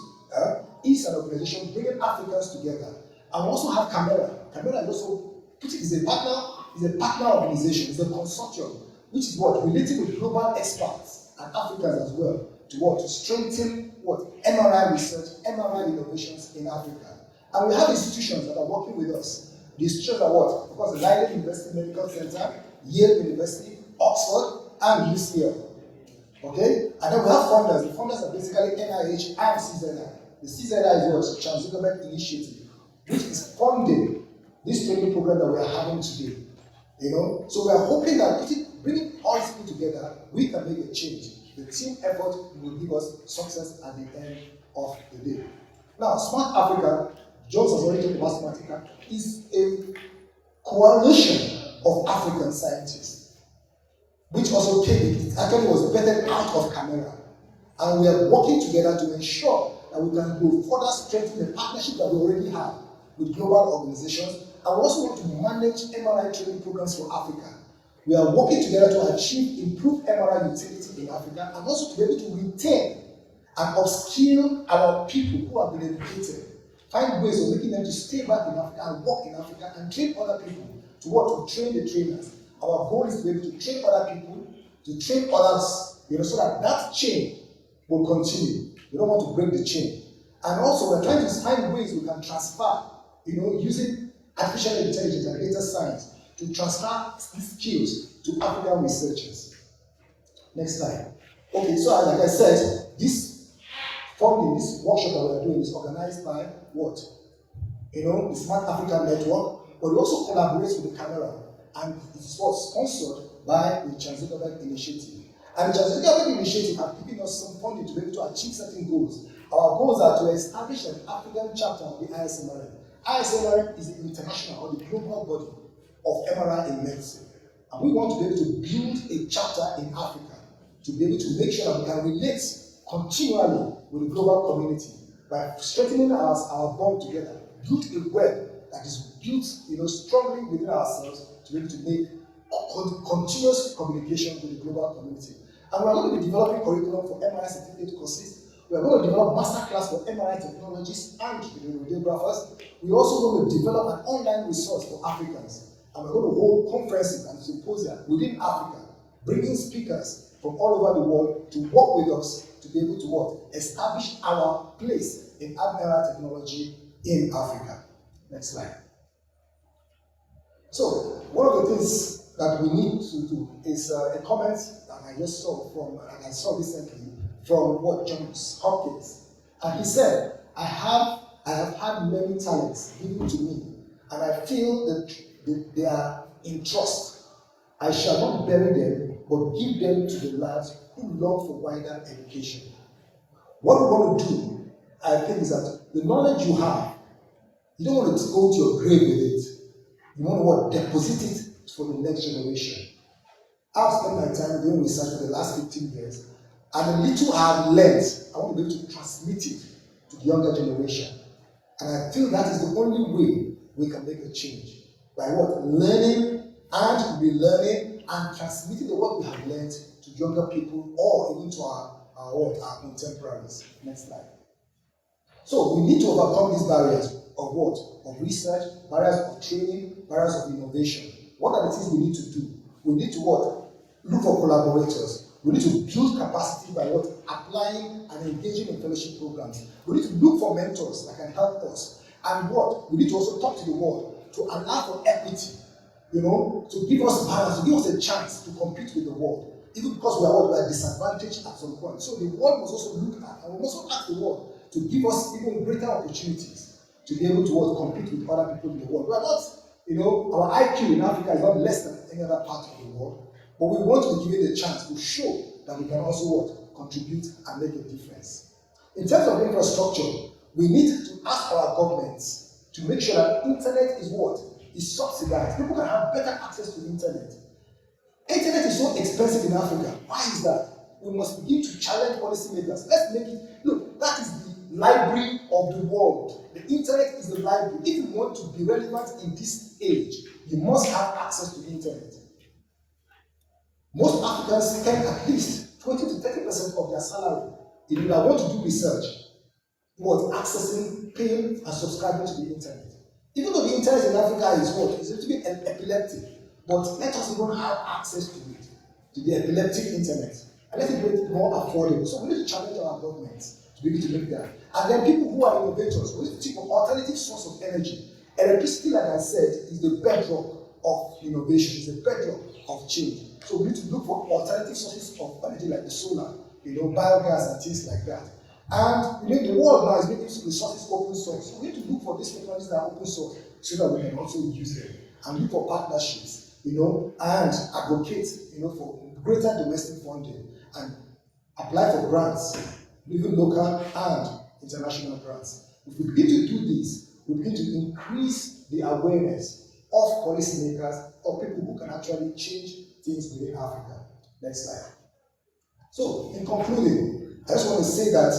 is an organization bringing Africans together. And we also have Camera. Camera is also is a partner organization, it's a consortium, which is related with global experts and Africans as well, to strengthen MRI research, MRI innovations in Africa. And we have institutions that are working with us. The institutions are Of course, the Leiden University Medical Center, Yale University, Oxford, and UCL. Okay? And then we have funders. The funders are basically NIH and CZI. The CZI is Trans-Government Initiative, which is funding this training program that we are having today. So we are hoping that bringing all these people together, we can make a change. The team effort will give us success at the end of the day. Now, Smart Africa, Johnes has already talked about Smart Africa, is a coalition of African scientists, which also actually was vetted out of Camera. And we are working together to ensure that we can go further strengthen the partnership that we already have with global organizations. And we also want to manage MRI training programs for Africa. We are working together to achieve improved MRI utility in Africa, and also to be able to retain and upskill our people who have been educated find ways of making them to stay back in Africa and work in Africa and train other people to what? To train the trainers. Our goal is to be able to train other people, to train others, so that that chain will continue. We don't want to break the chain. And also, we're trying to find ways we can transfer, using artificial intelligence and data science to transfer these skills to African researchers. Next slide. Okay, so like I said, this funding, this workshop that we're doing is organized by what? The Smart Africa Network, but we also collaborate with the camera, and it's sponsored by the Johnes Obungoloch initiative. And the Johnes Obungoloch initiative have given us some funding to be able to achieve certain goals. Our goals are to establish an African chapter of the ISMRM. ISMRM is the international or the global body of MRI in medicine. And we want to be able to build a chapter in Africa to be able to make sure that we can relate continually with the global community by strengthening our bond together, build a web that is built strongly within ourselves to be able to make continuous communication with the global community. And we are going to be developing curriculum for MRI certificate courses. We are going to develop masterclass for MRI technologists and radiographers. We are also going to develop an online resource for Africans. And we're going to hold conferences and symposia within Africa, bringing speakers from all over the world to work with us to be able to what? Establish our place in MRI technology in Africa. Next slide. So, one of the things that we need to do is a comment that I just saw and I saw recently from Johns Hopkins. And he said, I have had many talents given to me, and I feel that they are in trust. I shall not bury them, but give them to the lads who long for wider education. What we want to do, I think, is that the knowledge you have, you don't want to go to your grave with it. You want to deposit it for the next generation. I've spent my time doing research for the last 15 years, and the little I've learned, I want to be able to transmit it to the younger generation. And I feel that is the only way we can make a change. By what? Learning and relearning and transmitting the what we have learned to younger people or even to our contemporaries. Next slide. So we need to overcome these barriers of what? Of research, barriers of training, barriers of innovation. What are the things we need to do? We need to what? Look for collaborators. We need to build capacity by what? Applying and engaging in fellowship programs. We need to look for mentors that can help us. And what? We need to also talk to the world to allow for equity, to give us balance, to give us a chance to compete with the world. Even because we are disadvantaged at some point. So the world must also look at, and we must also ask the world to give us even greater opportunities to be able to compete with other people in the world. We are not, our IQ in Africa is not less than any other part of the world, but we want to be given the chance to show that we can also contribute and make a difference. In terms of infrastructure, we need to ask our governments to make sure that internet is is subsidized. People can have better access to the internet. Internet is so expensive in Africa. Why is that? We must begin to challenge policymakers. Let's make it, look, that is the library of the world. The internet is the library. If you want to be relevant in this age, you must have access to the internet. Most Africans spend at least 20 to 30% of their salary if they want to do research, accessing, paying, and subscribing to the internet. Even though the internet in Africa is is a little bit epileptic, but let us even have access to it, to the epileptic internet, and let it make it more affordable. So we need to challenge our governments to be able to make that. And then people who are innovators, we need to think of alternative source of energy. Electricity, like I said, is the bedrock of innovation, is the bedrock of change. So we need to look for alternative sources of energy like the solar, biogas and things like that. And the world now is making resources open source. So we need to look for these technologies that are open source so that we can also use them and look for partnerships, and advocate, for greater domestic funding and apply for grants, even local and international grants. If we begin to do this, we begin to increase the awareness of policymakers, of people who can actually change things within Africa. Next slide. So, in concluding, I just want to say that,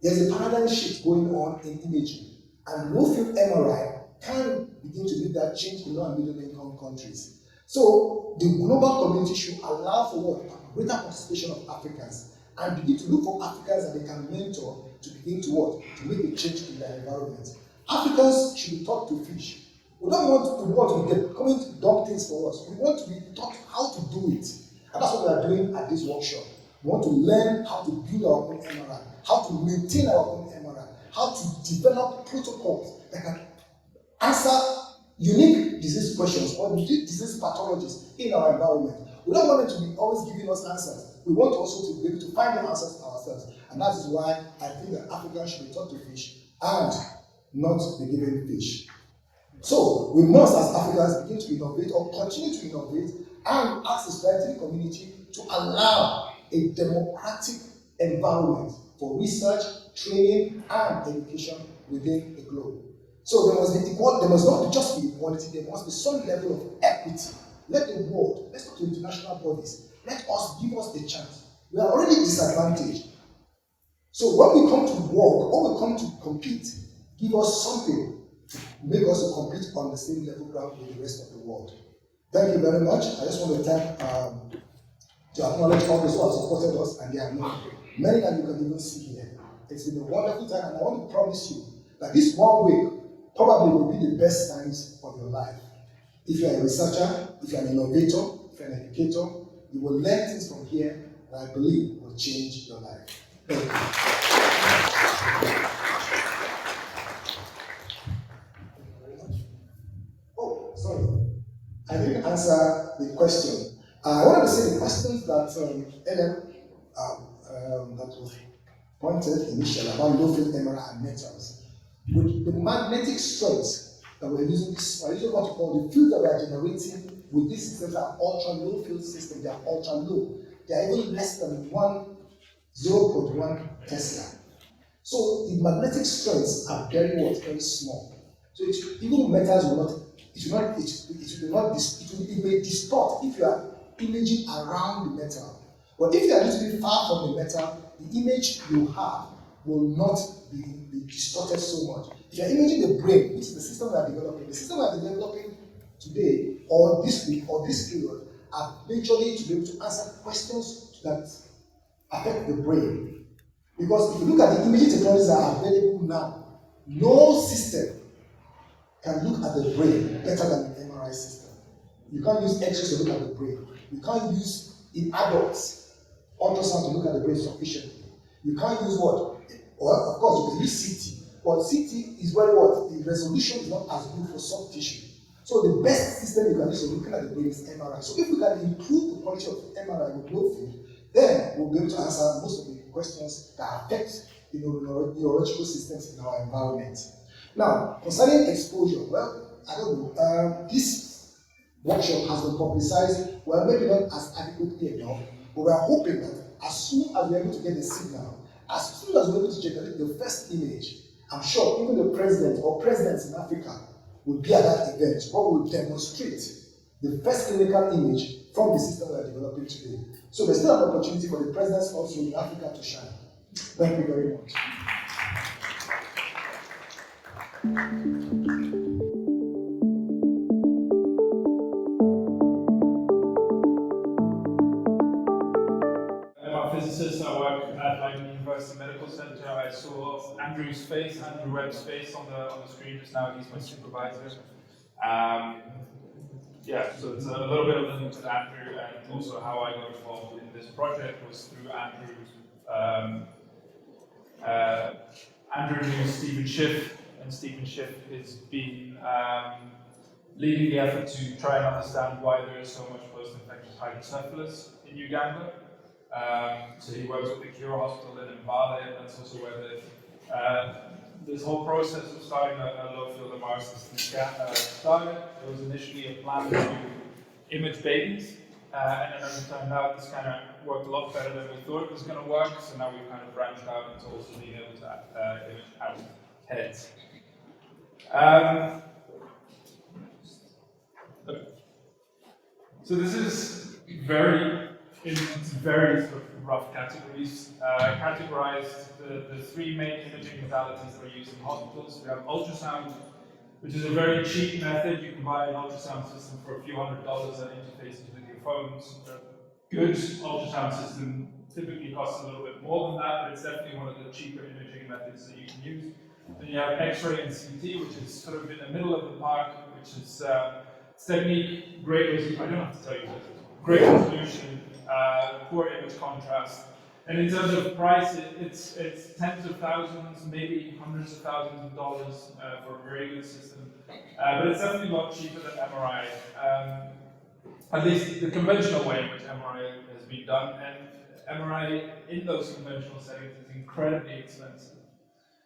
there's a paradigm shift going on in imaging, and low-field MRI can begin to make that change in low and middle-income countries. So, the global community should allow for greater participation of Africans, and begin to look for Africans that they can mentor to begin to what? To make a change in their environment. Africans should be taught to fish. We don't want the world to get coming to dump things for us. We want to be taught how to do it. And that's what we are doing at this workshop. We want to learn how to build our own MRI, how to maintain our own MRI, how to develop protocols that can answer unique disease questions or disease pathologies in our environment. We don't want them to be always giving us answers. We want also to be able to find the answers ourselves. And that is why I think that Africans should be taught to fish and not be given fish. So we must, as Africans, begin to innovate or continue to innovate and ask the scientific community to allow a democratic environment for research, training, and education within the globe. So there must be equality, there must not just be equality, there must be some level of equity. Let the world, let's go to international bodies, let us give us a chance. We are already disadvantaged. So when we come to work, or we come to compete, give us something to make us to compete on the same level ground with the rest of the world. Thank you very much. I just want to thank, to acknowledge all those who have supported us, and there are many that you can even see here. It's been a wonderful time, and I want to promise you that this 1 week probably will be the best times of your life. If you're a researcher, if you're an innovator, if you're an educator, you will learn things from here that I believe will change your life. Thank you. Oh, sorry. I didn't answer the question. I wanted to say the questions that Ellen that was pointed initially about low-field MRI and metals. With the magnetic strength that we're using, I usually want to call the field that we are generating with these systems are ultra-low field systems. They are ultra-low. They are even less than 0.1 Tesla. So the magnetic strengths are very small. So even metals will not. It may distort if you are imaging around the metal. But if you are a little bit far from the metal, the image you have will not be distorted so much. If you are imaging the brain, which is the system we are developing, the system we are developing today, or this week, or this period, are majorly to be able to answer questions that affect the brain. Because if you look at the imaging technologies that are available now, no system can look at the brain better than the MRI system. You can't use X-rays to look at the brain. You can't use, in adults, ultrasound to look at the brain sufficiently. You can't use what? Well, of course, you can use CT. But CT is where what? The resolution is not as good for soft tissue. So the best system you can use for looking at the brain is MRI. So if we can improve the quality of MRI with low field, then we'll be able to answer most of the questions that affect the neurological systems in our environment. Now, concerning exposure, well, I don't know. This workshop has been publicized, well, maybe not as adequately enough, but we are hoping that as soon as we're able to get the signal, as soon as we're able to generate the first image, I'm sure even the president or presidents in Africa will be at that event, where we'll demonstrate the first clinical image from the system we are developing today. So there's still an opportunity for the presidents also in Africa to shine. Thank you very much. I'm a physicist. I work at Leiden University Medical Center. I saw Andrew Webb's face on the screen just now. He's my supervisor. Yeah, so it's a little bit of a link to Andrew, and also how I got involved in this project was through Andrew's. Andrew knew Stephen Schiff, and Stephen Schiff has been leading the effort to try and understand why there is so much post-infectious hydrocephalus in Uganda. So he works at the Cure Hospital in Ogbole, and that's also where this whole process of starting a low-field MRI system started. There was initially a plan to image babies, and then as it turned out, this kind of worked a lot better than we thought it was going to work, so now we've kind of branched out into also being able to image adult heads. So this is very sort of rough categories. Categorized the three main imaging modalities that are used in hospitals. We have ultrasound, which is a very cheap method. You can buy an ultrasound system for a few $100 that interfaces with your phones. good ultrasound system typically costs a little bit more than that, but it's definitely one of the cheaper imaging methods that you can use. Then you have X-ray and CT, which is sort of in the middle of the park, which is technique, great resolution. I don't have to tell you this. Great resolution, poor image contrast. And in terms of price, it's tens of thousands, maybe hundreds of thousands of dollars for a very good system. But it's definitely a lot cheaper than MRI. At least the conventional way in which MRI has been done, and MRI in those conventional settings is incredibly expensive.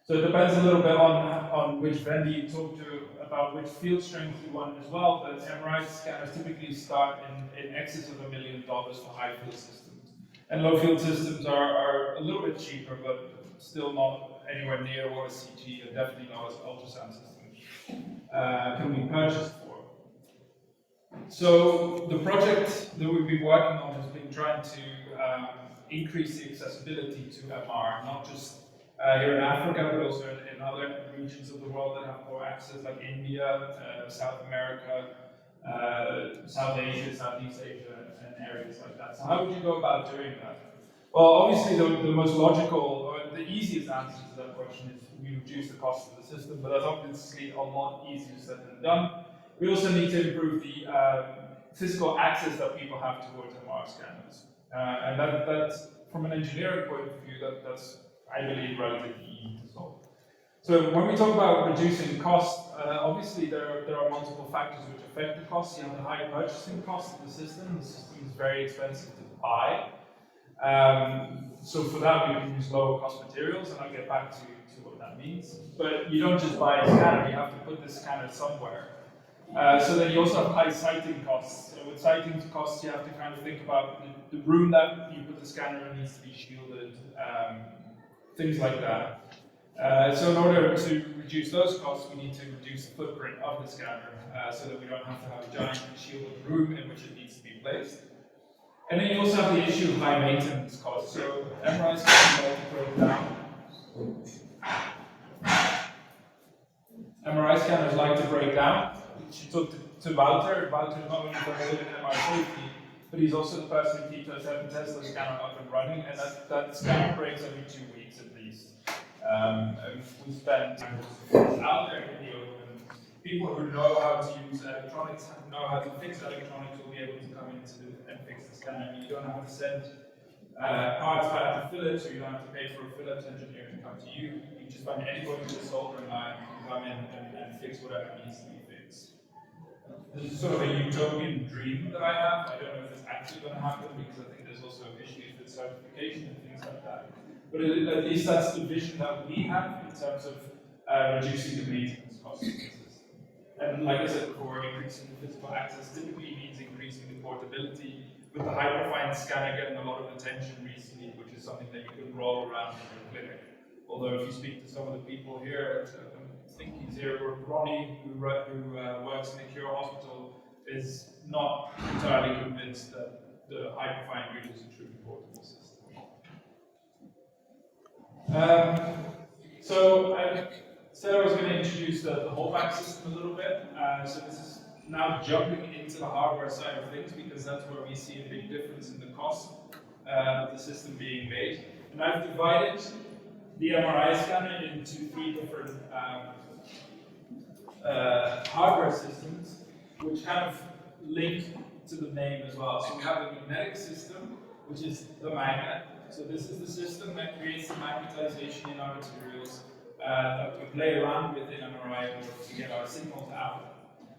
So it depends a little bit on which vendor you talk to about which field strength you want as well, but MRI scanners typically start in excess of $1 million for high field systems. And low field systems are a little bit cheaper, but still not anywhere near what a CT and definitely not as ultrasound system can be purchased for. So the project that we've been working on has been trying to increase the accessibility to MR, not just here in Africa, but also in other regions of the world that have more access, like India, South America, South Asia, Southeast Asia, and areas like that. So how would you go about doing that? Well, obviously the most logical, or the easiest answer to that question is we reduce the cost of the system, but that's obviously a lot easier said than done. We also need to improve the physical access that people have towards MR scanners. And that's, from an engineering point of view, that's, I believe, relatively easy to solve. So when we talk about reducing cost, obviously there are multiple factors which affect the cost. You have the high purchasing cost of the system. The system is very expensive to buy. So for that, we can use lower cost materials, and I'll get back to what that means. But you don't just buy a scanner, you have to put the scanner somewhere. So then you also have high siting costs. So with siting costs, you have to kind of think about the room that you put the scanner in needs to be shielded, things like that. So in order to reduce those costs, we need to reduce the footprint of the scanner so that we don't have to have a giant shielded room in which it needs to be placed. And then you also have the issue of high maintenance costs. So MRI scanners like to break down. MRI scanners like to break down. She talked to Walter. Walter is not only very good at MRI safety, but he's also the person who keeps our 7 Tesla scanner up and running, and that scanner breaks every 2 weeks at least. And we spend out there in the open. People who know how to use electronics, know how to fix electronics, will be able to come in and fix the scanner. You don't have to send parts back to Philips, or you don't have to pay for a Philips engineer to come to you. You can just find anybody with a soldering iron who can come in and fix whatever needs to be fixed. This is sort of a utopian dream that I have. I don't know if it's actually going to happen, because I think there's also issues with certification and things like that. But at least that's the vision that we have in terms of reducing the maintenance costs of the system. And like I said before, increasing the physical access typically means increasing the portability. With the hyperfine scanner getting a lot of attention recently, which is something that you can roll around in your clinic. Although if you speak to some of the people here, I think he's here, Ronnie, who works in the Cure Hospital, is not entirely convinced that the hyperfine route is a truly portable system. So I said I was going to introduce the holdback system a little bit. So this is now jumping into the hardware side of things, because that's where we see a big difference in the cost of the system being made. And I've divided the MRI scanner into 3 different hardware systems, which kind of link to the name as well. So we have a magnetic system, which is the magnet. So this is the system that creates the magnetization in our materials that we play around with in MRI in order to get our signals out.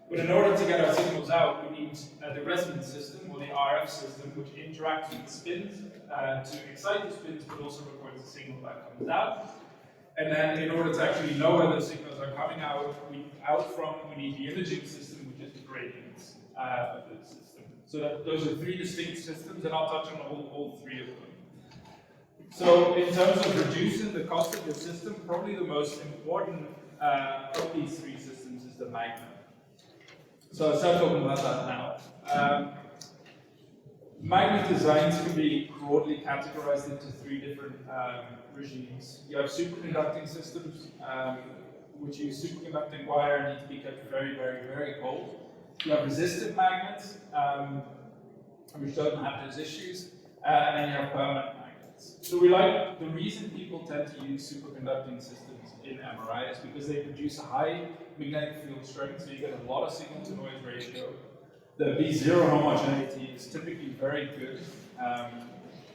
But in order to get our signals out, we need the resonance system, or the RF system, which interacts with the spins to excite the spins, but also records the signal that comes out. And then in order to actually know where those signals are coming out, we need the imaging system, which is the gradients of the system. So those are 3 distinct systems, and I'll touch on all 3 of them. So in terms of reducing the cost of the system, probably the most important of these 3 systems is the magnet. So I'll start talking about that now. Magnet designs can be broadly categorized into 3 different regimes. You have superconducting systems, which use superconducting wire and need to be kept very, very, very cold. You have resistive magnets, which don't have those issues, and then you have permanent magnets. So the reason people tend to use superconducting systems in MRI is because they produce a high magnetic field strength, so you get a lot of signal to noise ratio. The B0 homogeneity is typically very good.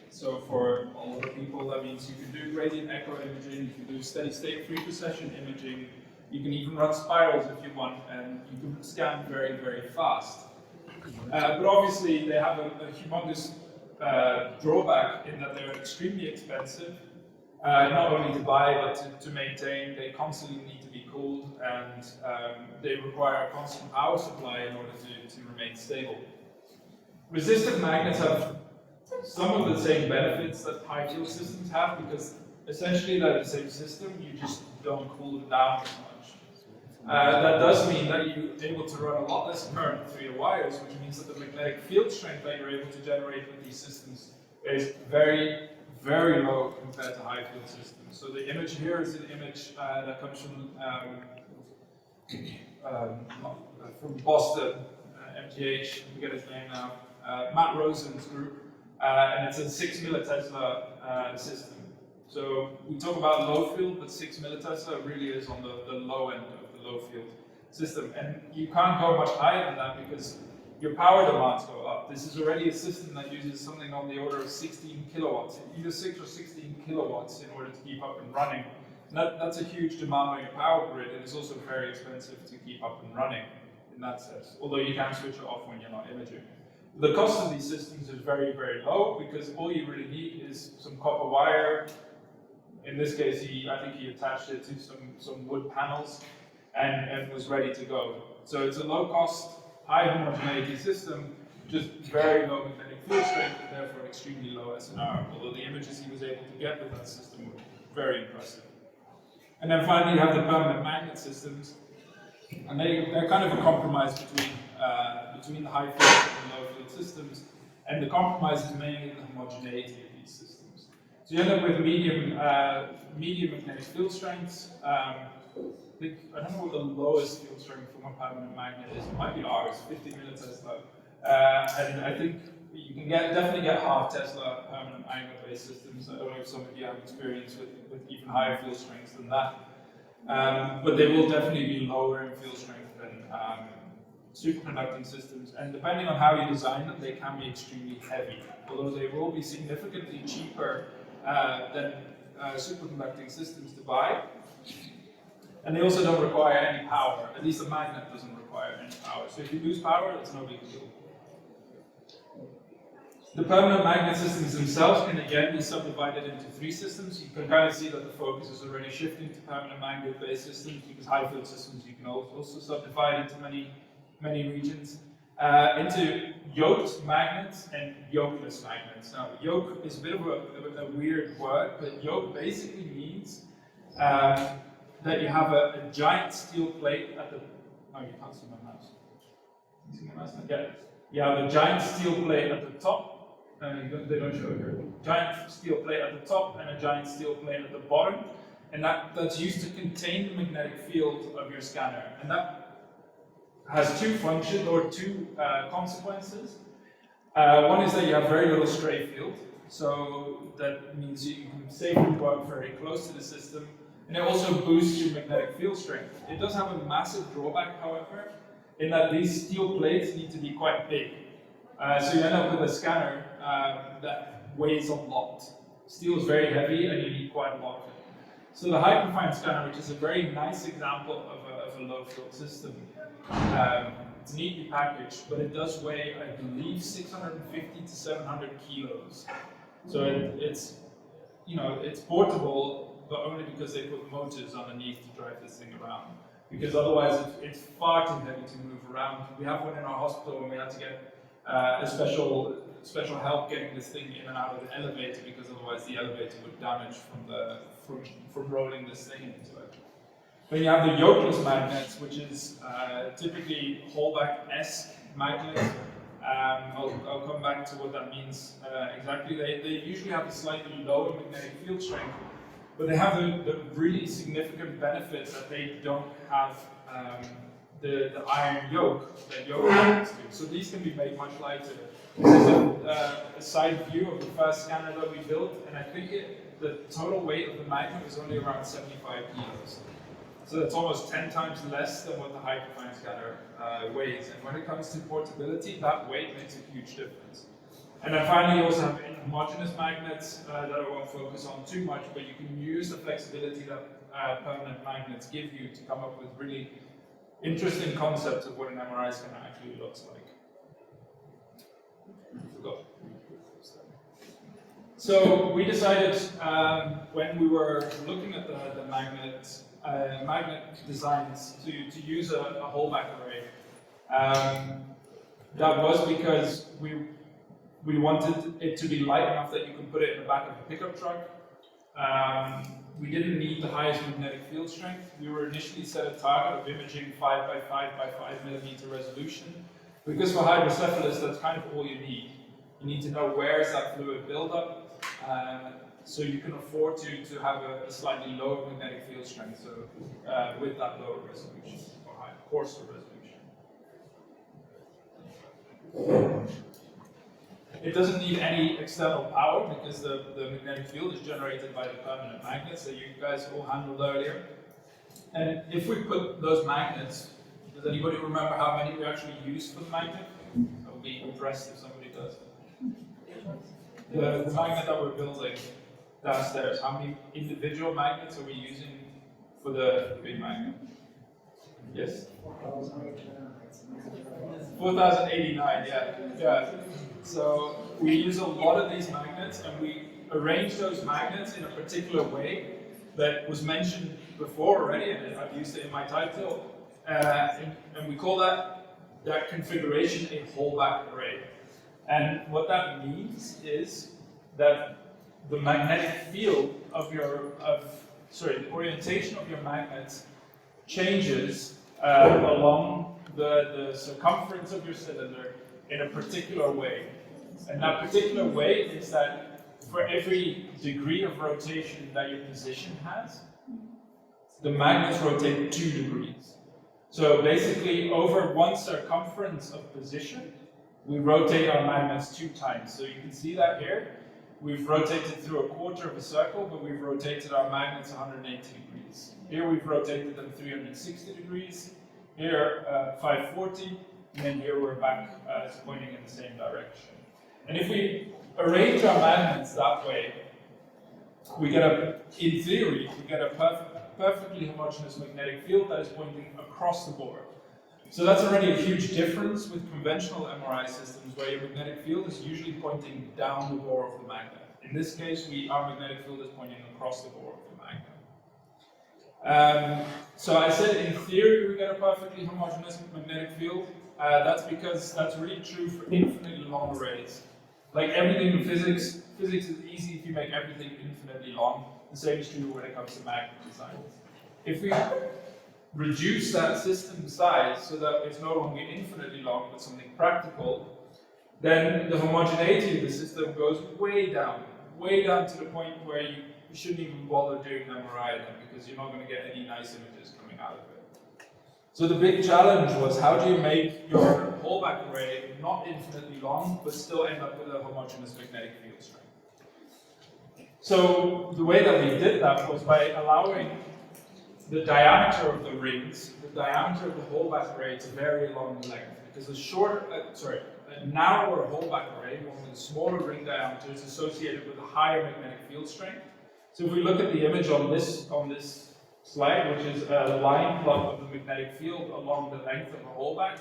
So for a lot of people, that means you can do gradient echo imaging, you can do steady state free precession imaging, you can even run spirals if you want, and you can scan very, very fast. But obviously, they have a humongous drawback in that they're extremely expensive, not only to buy, but to maintain. They constantly need to be cooled, and they require a constant power supply in order to remain stable. Resistive magnets have some of the same benefits that high field systems have, because essentially they're the same system, you just don't cool it down as much. That does mean that you're able to run a lot less current through your wires, which means that the magnetic field strength that you're able to generate with these systems is very, very low compared to high field systems. So the image here is an image that comes from Boston, MTH, I forget his name now, Matt Rosen's group, and it's a 6 millitesla system. So we talk about low field, but 6 millitesla really is on the low end of the low field system. And you can't go much higher than that because your power demands go up. This is already a system that uses something on the order of 16 kilowatts, either 6 or 16 kilowatts in order to keep up and running. And that's a huge demand on your power grid, and it's also very expensive to keep up and running in that sense, although you can switch it off when you're not imaging. The cost of these systems is very, very low because all you really need is some copper wire. In this case, I think he attached it to some wood panels and was ready to go. So it's a low cost, high homogeneity system, just very low magnetic field strength and therefore extremely low SNR, although the images he was able to get with that system were very impressive. And then finally you have the permanent magnet systems, and they're kind of a compromise between the high field and low field systems, and the compromise is mainly the homogeneity of these systems. So you end up with medium magnetic field strengths. I don't know what the lowest field strength for one permanent magnet is. It might be ours, 50 millitesla. And I think you can definitely get half Tesla permanent magnet-based systems. I don't know if some of you have experience with even higher field strengths than that. But they will definitely be lower in field strength than superconducting systems. And depending on how you design them, they can be extremely heavy, although they will be significantly cheaper than superconducting systems to buy. And they also don't require any power. At least the magnet doesn't require any power. So if you lose power, it's no big deal. The permanent magnet systems themselves can again be subdivided into 3 systems. You can kind of see that the focus is already shifting to permanent magnet-based systems, because high field systems you can also subdivide into many regions. Into yoked magnets and yokeless magnets. Now, yoke is a bit of a weird word, but yoke basically means that you have a giant steel plate at the... Oh, you can't see my mouse. You see my mouse? Yeah. You have a giant steel plate at the top. They don't show it here. Giant steel plate at the top and a giant steel plate at the bottom. And that's used to contain the magnetic field of your scanner. And that has 2 functions, or 2 consequences. One is that you have very little stray field. So that means you can safely work very close to the system. And it also boosts your magnetic field strength. It does have a massive drawback, however, in that these steel plates need to be quite big. So you end up with a scanner that weighs a lot. Steel is very heavy and you need quite a lot of it. So the hyperfine scanner, which is a very nice example of a low field system, it's neatly packaged, but it does weigh, I believe, 650 to 700 kilos. So it's portable, but only because they put motors underneath to drive this thing around. Because otherwise it's far too heavy to move around. We have one in our hospital and we had to get a special help getting this thing in and out of the elevator, because otherwise the elevator would damage from rolling this thing into it. Then you have the yokeless magnets, which is typically Holbach-esque magnets. I'll come back to what that means exactly. They usually have a slightly lower magnetic field strength, but they have the really significant benefit that they don't have the iron yoke that yoke magnets do. So these can be made much lighter. This is a side view of the first scanner that we built, and I think the total weight of the magnet was only around 75 kilos. So that's almost 10 times less than what the hyperfine scanner weighs. And when it comes to portability, that weight makes a huge difference. And then finally, you also have inhomogeneous magnets that I won't focus on too much, but you can use the flexibility that permanent magnets give you to come up with really interesting concepts of what an MRI scanner actually looks like. So we decided when we were looking at the magnet designs to use a whole-back array. That was because we wanted it to be light enough that you can put it in the back of a pickup truck. We didn't need the highest magnetic field strength. We were initially set a target of imaging 5 by 5 by 5 millimeter resolution, because for hydrocephalus, that's kind of all you need. You need to know where is that fluid buildup, so you can afford to have a slightly lower magnetic field strength, so with that lower resolution, or coarser resolution. It doesn't need any external power because the magnetic field is generated by the permanent magnets that you guys all handled earlier. And if we put those magnets, does anybody remember how many we actually use for the magnet? I would be impressed if somebody does. The magnet that we're building downstairs, how many individual magnets are we using for the big magnet? Yes? 4,089, yeah. So we use a lot of these magnets, and we arrange those magnets in a particular way that was mentioned before already, and I've used it in my title. And we call that configuration a whole-back array. And what that means is that the magnetic field of the orientation of your magnets changes along the circumference of your cylinder in a particular way. And that particular way is that for every degree of rotation that your position has, the magnets rotate 2 degrees. So basically, over one circumference of position, we rotate our magnets 2 times. So you can see that here. We've rotated through a quarter of a circle, but we've rotated our magnets 180 degrees. Here we've rotated them 360 degrees. Here 540, and then here we're back pointing in the same direction. And if we arrange our magnets that way, in theory, we get a perfectly homogeneous magnetic field that is pointing across the board. So that's already a huge difference with conventional MRI systems, where your magnetic field is usually pointing down the bore of the magnet. In this case, our magnetic field is pointing across the bore of the magnet. So I said in theory we get a perfectly homogeneous magnetic field. That's because that's really true for infinitely long arrays. Like everything in physics is easy if you make everything infinitely long. The same is true when it comes to magnet design. If we reduce that system size so that it's no longer infinitely long, but something practical, then the homogeneity of the system goes way down to the point where you shouldn't even bother doing an MRI then, because you're not going to get any nice images coming out of it. So the big challenge was, how do you make your whole-back array not infinitely long, but still end up with a homogeneous magnetic field strength? So the way that we did that was by allowing the diameter of the rings, the diameter of the whole-back array to vary along the length. Because a narrower whole-back array, one with a smaller ring diameter, is associated with a higher magnetic field strength. So if we look at the image on this slide, which is a line plot of the magnetic field along the length of a whole-back,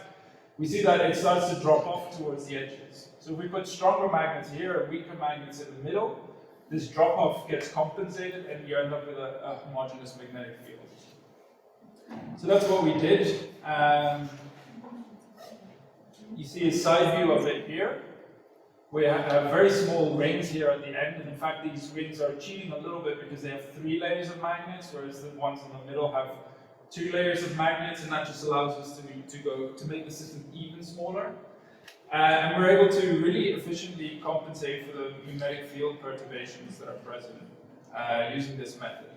we see that it starts to drop off towards the edges. So if we put stronger magnets here and weaker magnets in the middle, this drop-off gets compensated and you end up with a homogeneous magnetic field. So that's what we did. You see a side view of it here. We have very small rings here at the end, and in fact these rings are cheating a little bit because they have 3 layers of magnets, whereas the ones in the middle have 2 layers of magnets, and that just allows us to make the system even smaller. And we're able to really efficiently compensate for the magnetic field perturbations that are present using this method.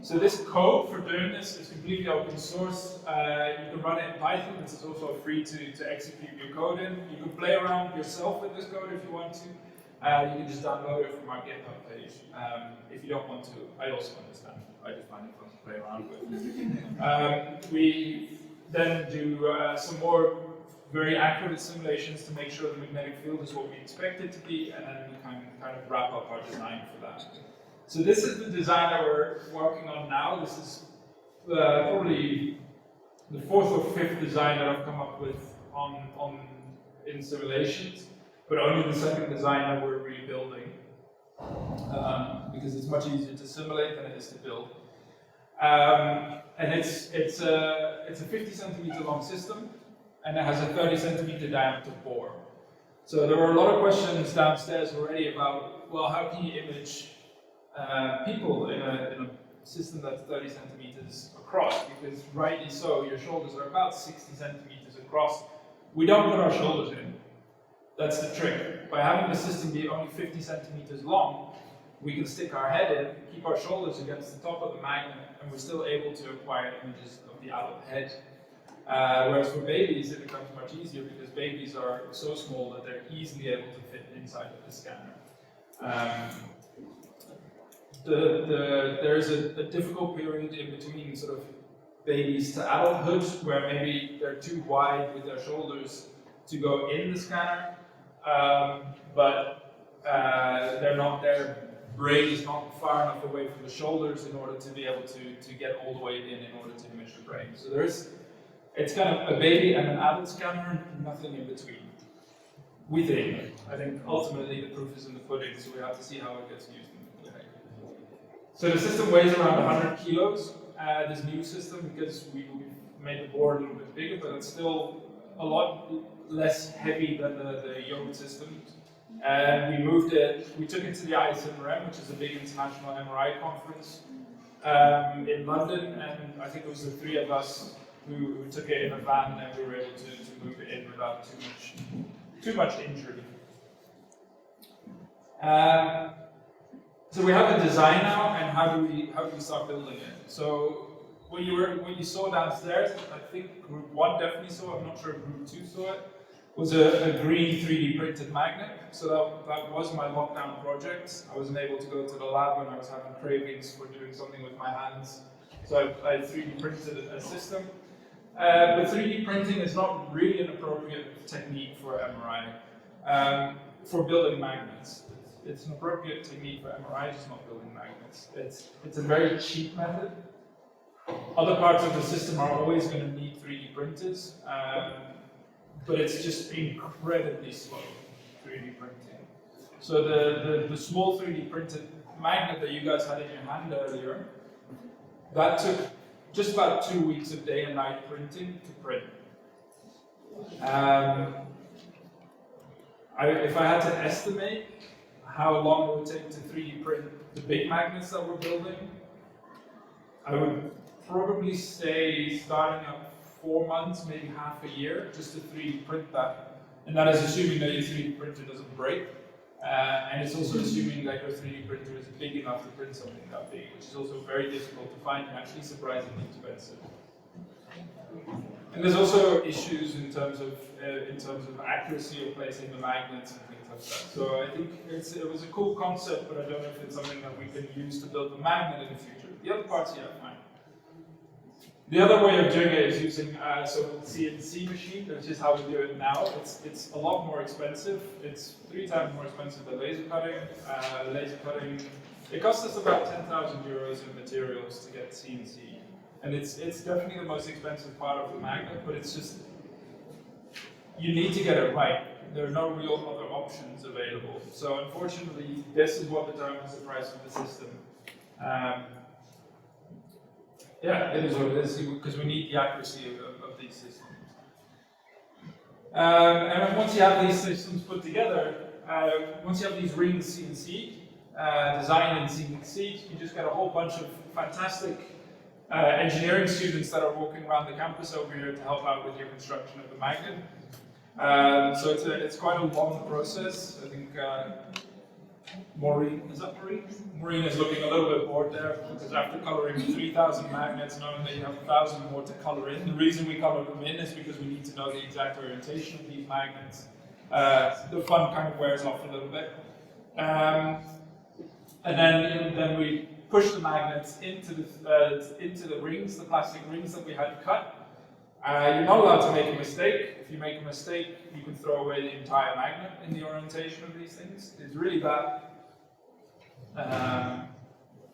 So this code for doing this is completely open source. You can run it in Python. This is also free to execute your code in. You can play around yourself with this code if you want to. You can just download it from our GitHub page. If you don't want to, I also understand. I just find it fun to play around with. We then do some more very accurate simulations to make sure the magnetic field is what we expect it to be, and then we kind of wrap up our design for that. So this is the design that we're working on now. This is probably the fourth or fifth design that I've come up with in simulations, but only the second design that we're rebuilding because it's much easier to simulate than it is to build. And it's a 50 centimeter long system, and it has a 30 centimeter diameter bore. So there were a lot of questions downstairs already about, well, how can you image people in a system that's 30 centimeters across? Because rightly so, your shoulders are about 60 centimeters across. We don't put our shoulders in. That's the trick. By having the system be only 50 centimeters long, we can stick our head in, keep our shoulders against the top of the magnet, and we're still able to acquire images of the adult head. Whereas for babies, it becomes much easier because babies are so small that they're easily able to fit inside of the scanner. There's a difficult period in between sort of babies to adulthood where maybe they're too wide with their shoulders to go in the scanner, but their brain is not far enough away from the shoulders in order to be able to get all the way in order to image the brain. So it's kind of a baby and an adult scanner, nothing in between. We think. I think ultimately the proof is in the pudding, so we have to see how it gets used in the clinic. So the system weighs around 100 kilos, this new system, because we made the board a little bit bigger, but it's still a lot less heavy than the old systems. And we took it to the ISMRM, which is a big international MRI conference in London, and I think it was the three of us who took it in a van, and we were able to move it in without too much injury. So we have the design now, and how do we start building it? So what you saw downstairs, I think Group 1 definitely saw. I'm not sure if Group 2 saw it. Was a green 3D printed magnet. So that was my lockdown project. I wasn't able to go to the lab when I was having cravings for doing something with my hands. So I 3D printed a system. But 3D printing is not really an appropriate technique for MRI, for building magnets. It's an appropriate technique for MRI, just not building magnets. It's a very cheap method. Other parts of the system are always going to need 3D printers, but it's just incredibly slow, 3D printing. So the small 3D printed magnet that you guys had in your hand earlier, that took just about 2 weeks of day and night printing to print. If I had to estimate how long it would take to 3D print the big magnets that we're building, I would probably say starting at 4 months, maybe half a year, just to 3D print that. And that is assuming that your 3D printer doesn't break. And it's also assuming that your 3D printer is big enough to print something that big, which is also very difficult to find and actually surprisingly expensive. And there's also issues in terms of accuracy of placing the magnets and things like that. So I think it was a cool concept, but I don't know if it's something that we can use to build the magnet in the future. The other parts, yeah, fine. The other way of doing it is using so-called CNC machine, which is how we do it now. It's a lot more expensive. It's 3 times more expensive than laser cutting. It costs us about 10,000 euros in materials to get CNC. And it's definitely the most expensive part of the magnet, but it's just, you need to get it right. There are no real other options available. So unfortunately, this is what determines the price of the system. Yeah, it is what it is, because we need the accuracy of these systems. And once you have these systems put together, once you have these rings CNC, designed in CNC, you just get a whole bunch of fantastic engineering students that are walking around the campus over here to help out with your construction of the magnet. So it's quite a long process. I think Maureen, is that Maureen? Maureen is looking a little bit bored there because after coloring 3,000 magnets, knowing that you have 1,000 more to color in, the reason we color them in is because we need to know the exact orientation of these magnets. The fun kind of wears off a little bit. And then we push the magnets into the rings, the plastic rings that we had cut. You're not allowed to make a mistake. If you make a mistake, you can throw away the entire magnet in the orientation of these things. It's really that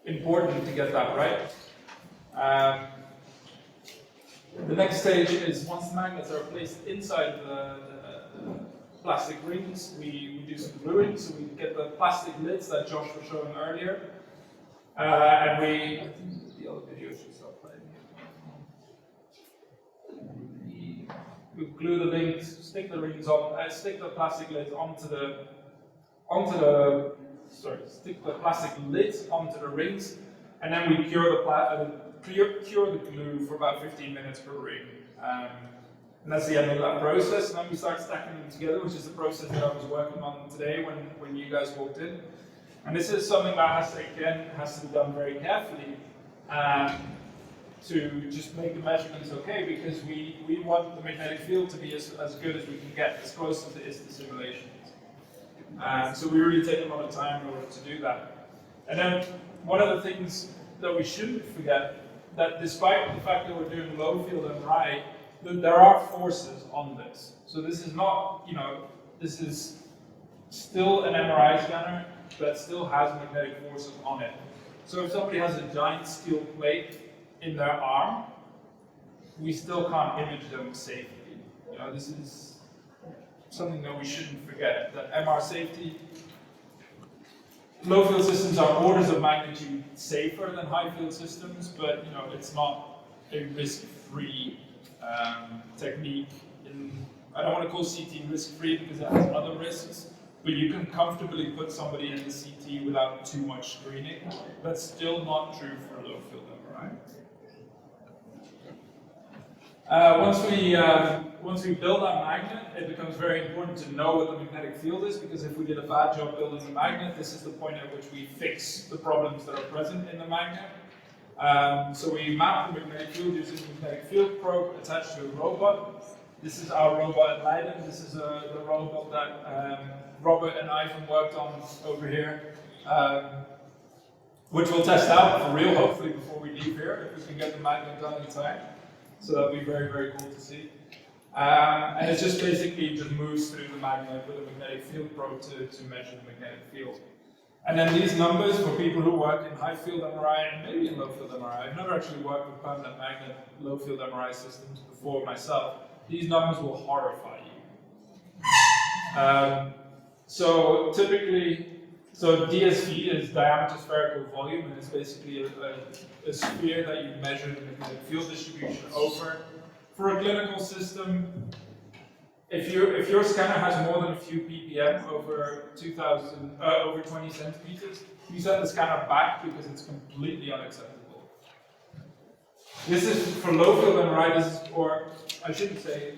important to get that right. The next stage is once the magnets are placed inside the plastic rings, we do some gluing, so we get the plastic lids that Josh was showing earlier. And I think the other video should stop playing. We glue the links, stick the rings on, stick the plastic lids stick the plastic lids onto the rings, and then we cure the glue for about 15 minutes per ring. And that's the end of that process. And then we start stacking them together, which is the process that I was working on today when you guys walked in. And this is something that has to be done very carefully to just make the measurements okay, because we want the magnetic field to be as good as we can get, as close as it is to simulations. So we really take a lot of time in order to do that. And then one of the things that we shouldn't forget, that despite the fact that we're doing low field MRI, there are forces on this. So this is not, this is still an MRI scanner that still has magnetic forces on it. So if somebody has a giant steel plate in their arm, we still can't image them safely. This is something that we shouldn't forget, that MR safety, low field systems are orders of magnitude safer than high field systems, but it's not a risk-free technique. I don't want to call CT risk-free because it has other risks, but you can comfortably put somebody in the CT without too much screening. That's still not true for low field MRI. Once we build our magnet, it becomes very important to know what the magnetic field is, because if we did a bad job building the magnet, this is the point at which we fix the problems that are present in the magnet. So we map the magnetic field using a magnetic field probe attached to a robot. This is our robot at Leiden. This is the robot that Robert and Ivan worked on over here, which we'll test out for real, hopefully, before we leave here, if we can get the magnet done in time. So that'll be very, very cool to see. And it just basically moves through the magnet with a magnetic field probe to measure the magnetic field. And then these numbers, for people who work in high field MRI and maybe in low field MRI, I've never actually worked with permanent magnet low field MRI systems before myself, these numbers will horrify you. So typically, DSV is diameter spherical volume, and it's basically a sphere that you measure the magnetic field distribution over. For a clinical system, if your scanner has more than a few ppm over 20 centimeters, you set the scanner back because it's completely unacceptable. This is for low field MRI, or I shouldn't say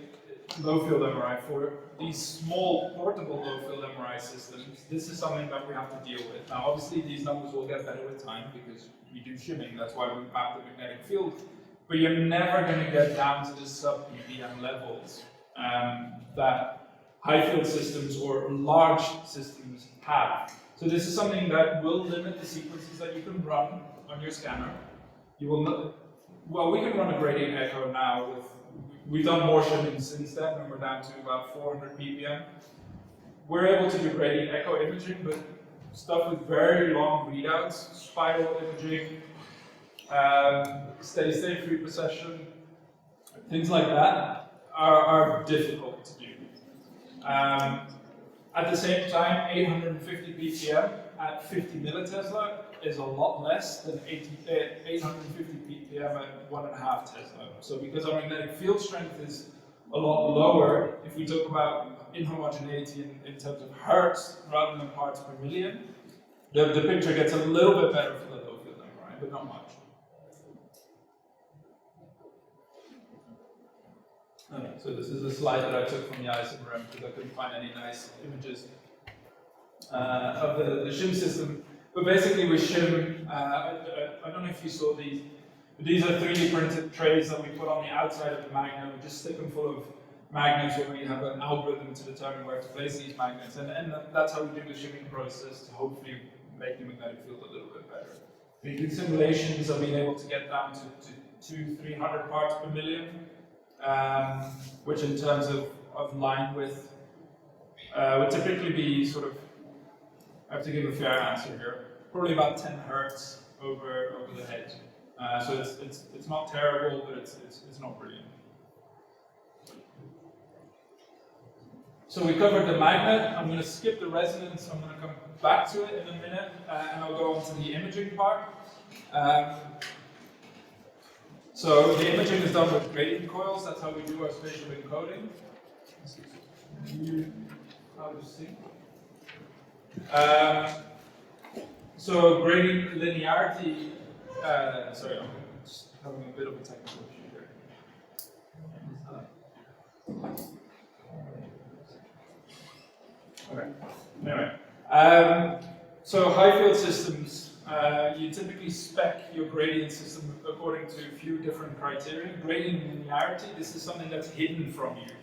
low field MRI, for these small portable low field MRI systems, this is something that we have to deal with. Now obviously these numbers will get better with time because we do shimming, that's why we map the magnetic field, but you're never going to get down to the sub ppm levels that high field systems or large systems have. So this is something that will limit the sequences that you can run on your scanner. You will not, well, we can run a gradient echo now with, we've done more shimming since then, and we're down to about 400 ppm. We're able to do gradient echo imaging, but stuff with very long readouts, spiral imaging, steady state free precession, things like that are difficult to do. At the same time, 850 ppm at 50 millitesla is a lot less than 850 ppm at 1.5 Tesla. So because our magnetic field strength is a lot lower, if we talk about inhomogeneity in terms of hertz rather than parts per million, the picture gets a little bit better for the low field MRI, but not much. So this is a slide that I took from the ISMRM because I couldn't find any nice images. of the shim system. But basically we shim, I don't know if you saw these, but these are 3D printed trays that we put on the outside of the magnet. We just stick them full of magnets where we have an algorithm to determine where to place these magnets. And that's how we do the shimming process to hopefully make the magnetic field a little bit better. We did simulations of being able to get down to 200-300 parts per million, which in terms of line width would typically be sort of, I have to give a fair answer here, probably about 10 hertz over the head. So it's not terrible, but it's not brilliant. So we covered the magnet. I'm going to skip the resonance. I'm going to come back to it in a minute, and I'll go on to the imaging part. So the imaging is done with gradient coils. That's how we do our spatial encoding. How to see? So gradient linearity. Sorry, I'm just having a bit of a technical issue here. Okay. Anyway, so high field systems, you typically spec your gradient system according to a few different criteria. Gradient linearity, this is something that's hidden from you.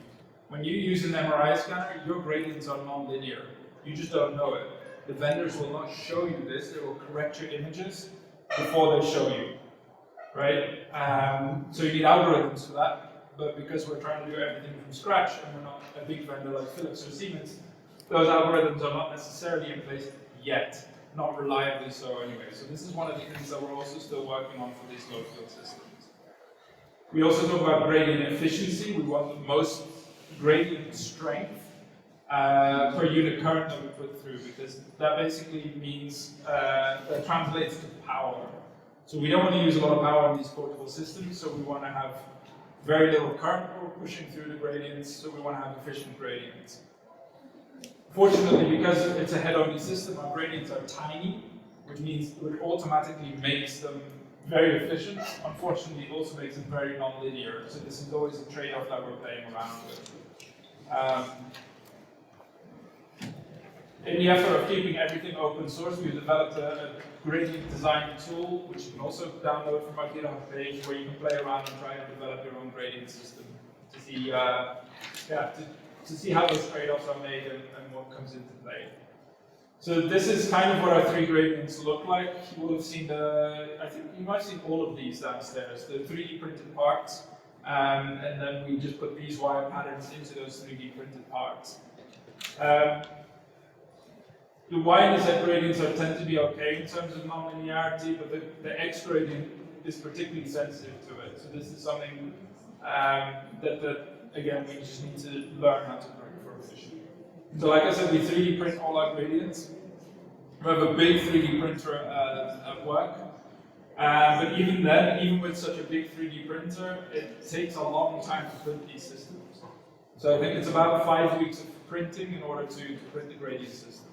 When you use an MRI scanner, your gradients are non-linear. You just don't know it. The vendors will not show you this. They will correct your images before they show you, right? So you need algorithms for that. But because we're trying to do everything from scratch, and we're not a big vendor like Philips or Siemens, those algorithms are not necessarily in place yet, not reliably so anyway. So this is one of the things that we're also still working on for these low field systems. We also talk about gradient efficiency. We want the most gradient strength per unit current that we put through, because that basically means that translates to power. So we don't want to use a lot of power in these portable systems, so we want to have very little current we're pushing through the gradients, so we want to have efficient gradients. Fortunately, because it's a head-only system, our gradients are tiny, which means it automatically makes them very efficient. Unfortunately, it also makes them very non-linear, so this is always a trade-off that we're playing around with. In the effort of keeping everything open source, we've developed a gradient design tool, which you can also download from our GitHub page, where you can play around and try to develop your own gradient system to see, to see how those trade-offs are made and what comes into play. So this is kind of what our 3 gradients look like. You will have seen I think you might have seen all of these downstairs, the 3D printed parts, and then we just put these wire patterns into those 3D printed parts. The Y and the Z gradients tend to be okay in terms of non-linearity, but the X gradient is particularly sensitive to it. So this is something that again, we just need to learn how to correct for efficiently. So like I said, we 3D print all our gradients. We have a big 3D printer at work. But even then, even with such a big 3D printer, it takes a long time to print these systems. So I think it's about 5 weeks of printing in order to print the gradient system.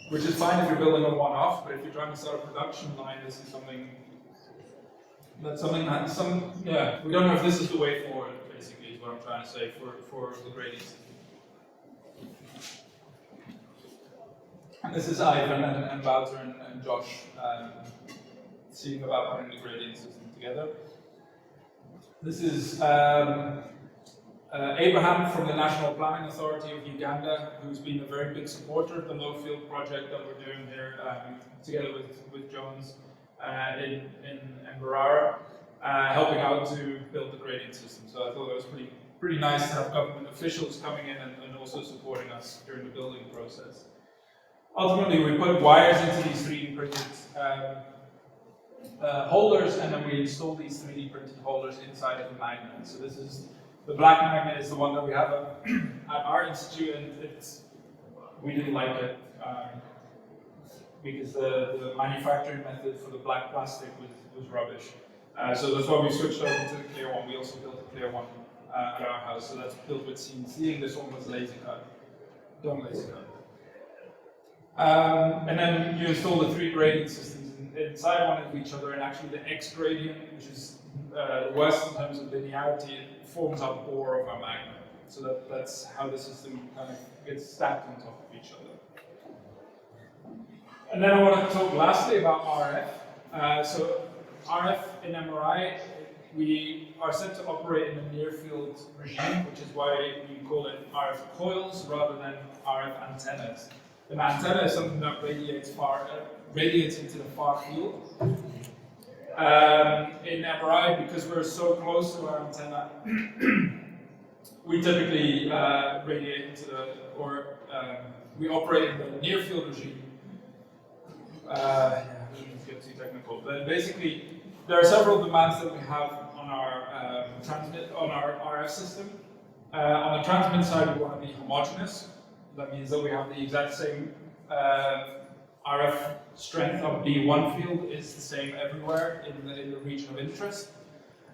Which is fine if you're building a one-off, but if you're trying to start a production line, this is something we don't know if this is the way forward, basically, is what I'm trying to say for the gradient system. And this is Ivan and Wouter and Josh seeing about putting the gradient system together. This is Abraham from the National Planning Authority of Uganda, who's been a very big supporter of the low field project that we're doing here together with Johnes in Mbarara, helping out to build the gradient system. So I thought it was pretty nice to have government officials coming in and also supporting us during the building process. Ultimately, we put wires into these 3D printed holders, and then we install these 3D printed holders inside of the magnet. So this is the black magnet is the one that we have at our institute, and we didn't like it because the manufacturing method for the black plastic was rubbish. So that's why we switched over to the clear one. We also built a clear one at our house, so that's built with CNC, and this one was laser cut. Don't laser cut. And then you install the 3 gradient systems inside one of each other, and actually the X gradient, which is the worst in terms of linearity, it forms our bore of our magnet. So that's how the system kind of gets stacked on top of each other. And then I want to talk lastly about RF. So RF in MRI, we are set to operate in a near field regime, which is why we call it RF coils rather than RF antennas. An antenna is something that radiates into the far field. In MRI, because we're so close to our antenna, we typically radiate into we operate in the near field regime. I don't need to get too technical, but basically, there are several demands that we have on our RF system. On the transmit side, we want to be homogeneous. That means that we have the exact same RF strength of the one field is the same everywhere in the region of interest.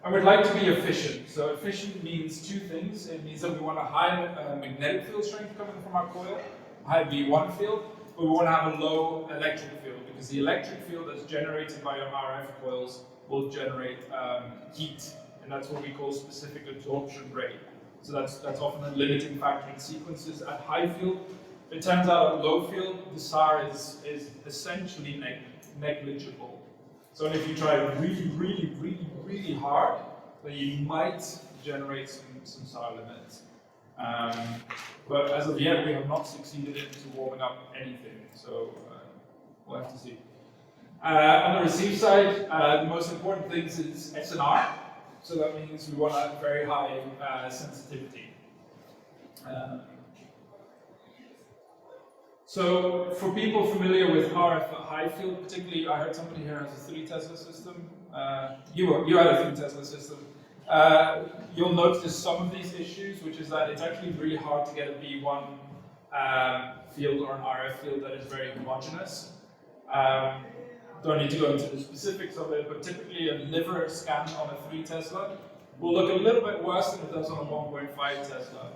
And we'd like to be efficient. So efficient means two things. It means that we want a high magnetic field strength coming from our coil, high V1 field, but we want to have a low electric field because the electric field that's generated by our RF coils will generate heat, and that's what we call specific absorption rate. So that's often a limiting factor in sequences at high field. It turns out at low field, the SAR is essentially negligible. So if you try really hard, then you might generate some SAR limits. But as of yet, we have not succeeded into warming up anything, so we'll have to see. On the receive side, the most important things is SNR, so that means we want a very high sensitivity. So for people familiar with RF at high field, particularly, I heard somebody here has a 3 Tesla system. You had a 3 Tesla system. You'll notice some of these issues, which is that it's actually really hard to get a V1 field or an RF field that is very homogeneous. Don't need to go into the specifics of it, but typically a liver scan on a 3 Tesla will look a little bit worse than it does on a 1.5 Tesla.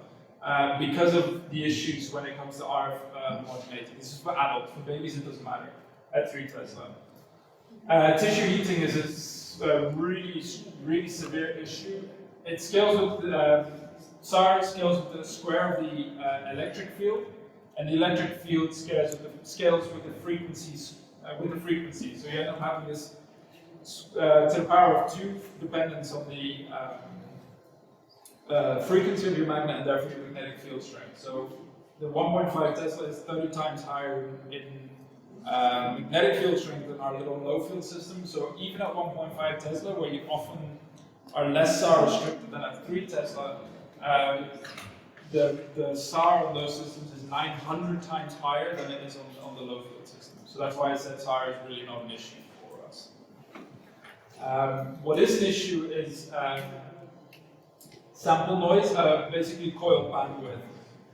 Because of the issues when it comes to RF homogeneity. This is for adults, for babies it doesn't matter, at 3 Tesla. Tissue heating is a really severe issue. It scales with SAR scales with the square of the electric field, and the electric field scales with the frequencies. So you end up having this to the power of 2 dependence on the frequency of your magnet and therefore your magnetic field strength. So the 1.5 Tesla is 30 times higher in magnetic field strength than our little low field system. So even at 1.5 Tesla, where you often are less SAR restricted than at 3 Tesla, the SAR on those systems is 900 times higher than it is on the low field system. So that's why I said SAR is really not an issue for us. What is an issue is sample noise, basically coil bandwidth.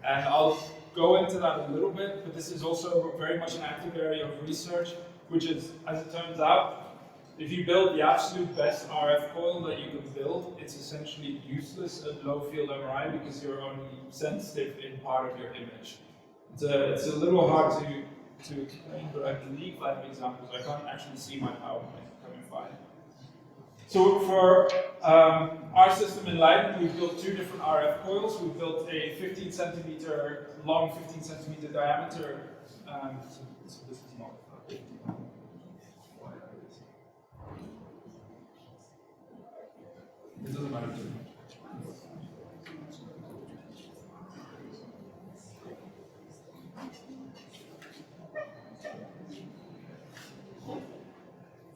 And I'll go into that a little bit, but this is also very much an active area of research, which is, as it turns out, if you build the absolute best RF coil that you can build, it's essentially useless at low field MRI because you're only sensitive in part of your image. It's a little hard to explain, but I believe I have examples. I can't actually see my PowerPoint coming by. So for our system in Leiden, we've built 2 different RF coils. We've built a 15 centimeter long, 15 centimeter diameter. So this is not. It doesn't matter too much.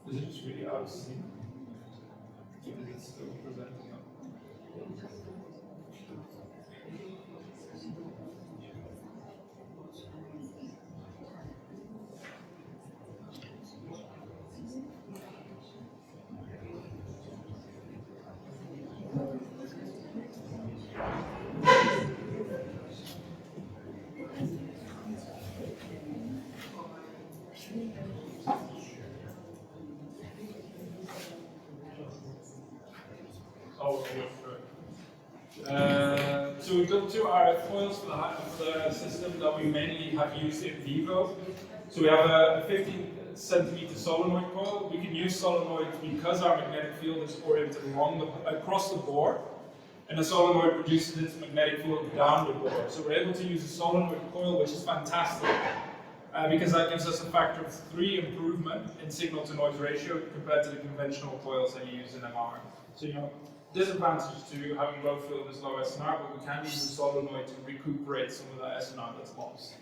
Is it just really out of sync? Is it still presenting up? So we built 2 RF coils for the system that we mainly have used in vivo. So we have a 15 centimeter solenoid coil. We can use solenoids because our magnetic field is oriented across the bore, and the solenoid produces its magnetic field down the bore. So we're able to use a solenoid coil, which is fantastic. because that gives us a factor of 3 improvement in signal-to-noise ratio compared to the conventional coils that you use in MR. So, disadvantage to having low field is low SNR, but we can use the solenoid to recuperate some of that SNR that's lost.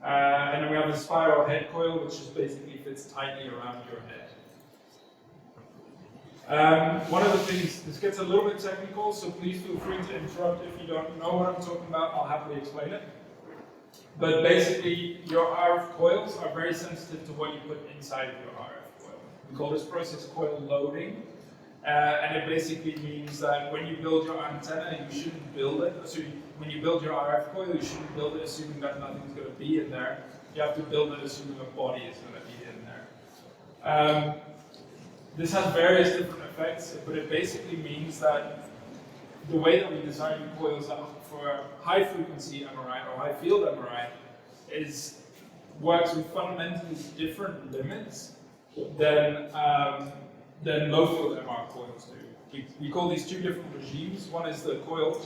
And then we have the spiral head coil, which just basically fits tightly around your head. One of the things, this gets a little bit technical, so please feel free to interrupt if you don't know what I'm talking about. I'll happily explain it. But basically, your RF coils are very sensitive to what you put inside of your RF coil. We call this process coil loading. And it basically means that when you build your antenna, you shouldn't build it. So when you build your RF coil, you shouldn't build it assuming that nothing's going to be in there. You have to build it assuming a body is going to be in there. This has various different effects, but it basically means that the way that we design coils for high frequency MRI or high field MRI works with fundamentally different limits than low field MR coils do. We call these 2 different regimes. One is the coil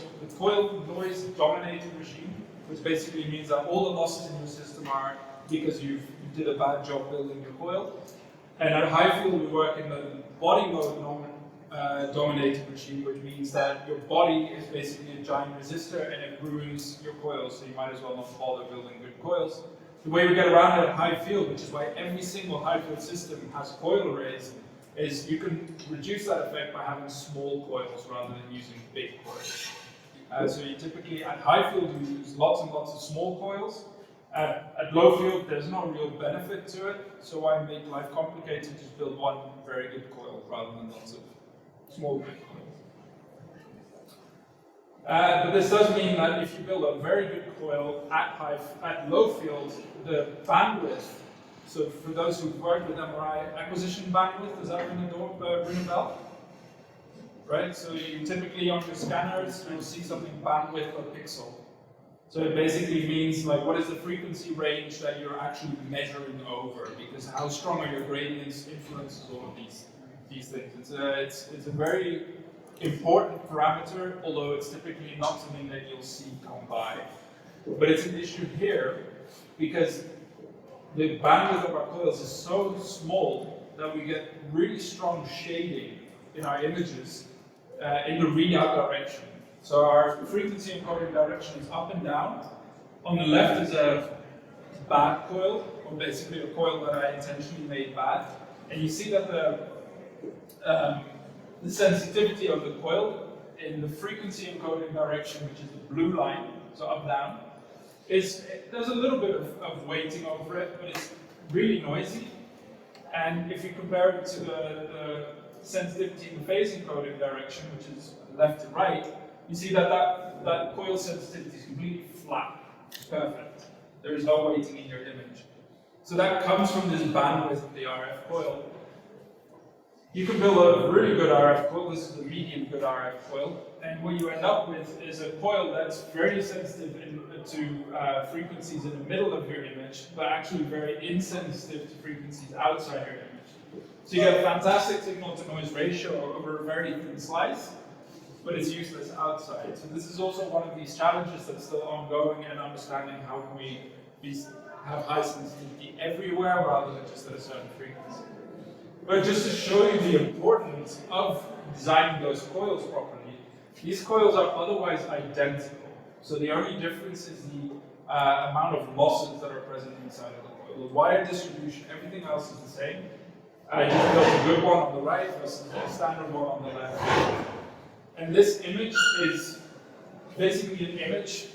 noise dominated regime, which basically means that all the losses in your system are because you did a bad job building your coil. And at high field, we work in the body load dominated regime, which means that your body is basically a giant resistor and it ruins your coils, so you might as well not bother building good coils. The way we get around it at high field, which is why every single high field system has coil arrays, is you can reduce that effect by having small coils rather than using big coils. So you typically, at high field, you use lots and lots of small coils. At low field, there's no real benefit to it, so why make life complicated? Just build one very good coil rather than lots of small good coils. But this does mean that if you build a very good coil at low field, the bandwidth. So for those who've worked with MRI, acquisition bandwidth, does that ring a bell? Right, so you typically on your scanners, you'll see something bandwidth per pixel. So it basically means like what is the frequency range that you're actually measuring over, because how strong are your gradients influences all of these things. It's a very important parameter, although it's typically not something that you'll see come by. But it's an issue here because the bandwidth of our coils is so small that we get really strong shading in our images in the readout direction. So our frequency encoding direction is up and down. On the left is a bad coil, or basically a coil that I intentionally made bad. And you see that the sensitivity of the coil in the frequency encoding direction, which is the blue line, so up down, there's a little bit of weighting over it, but it's really noisy. And if you compare it to the sensitivity in the phase encoding direction, which is left to right, you see that coil sensitivity is completely flat. It's perfect. There is no weighting in your image. So that comes from this bandwidth of the RF coil. You can build a really good RF coil. This is a medium good RF coil. And what you end up with is a coil that's very sensitive to frequencies in the middle of your image, but actually very insensitive to frequencies outside your image. So you get a fantastic signal-to-noise ratio over a very thin slice, but it's useless outside. So this is also one of these challenges that's still ongoing, and understanding how can we have high sensitivity everywhere rather than just at a certain frequency. But just to show you the importance of designing those coils properly, these coils are otherwise identical. So the only difference is the amount of losses that are present inside of the coil. The wire distribution, everything else is the same. You built a good one on the right versus a standard one on the left. And this image is basically an image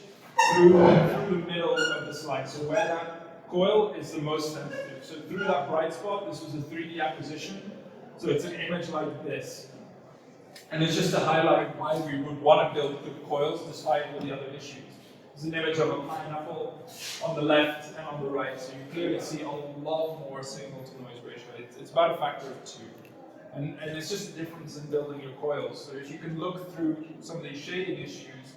through the middle of the slide. So where that coil is the most sensitive. So through that bright spot, this was a 3D acquisition. So it's an image like this. And it's just to highlight why we would want to build good coils despite all the other issues. It's an image of a pineapple on the left and on the right. So you clearly see a lot more signal-to-noise ratio. It's about a factor of 2. And it's just a difference in building your coils. So if you can look through some of these shading issues,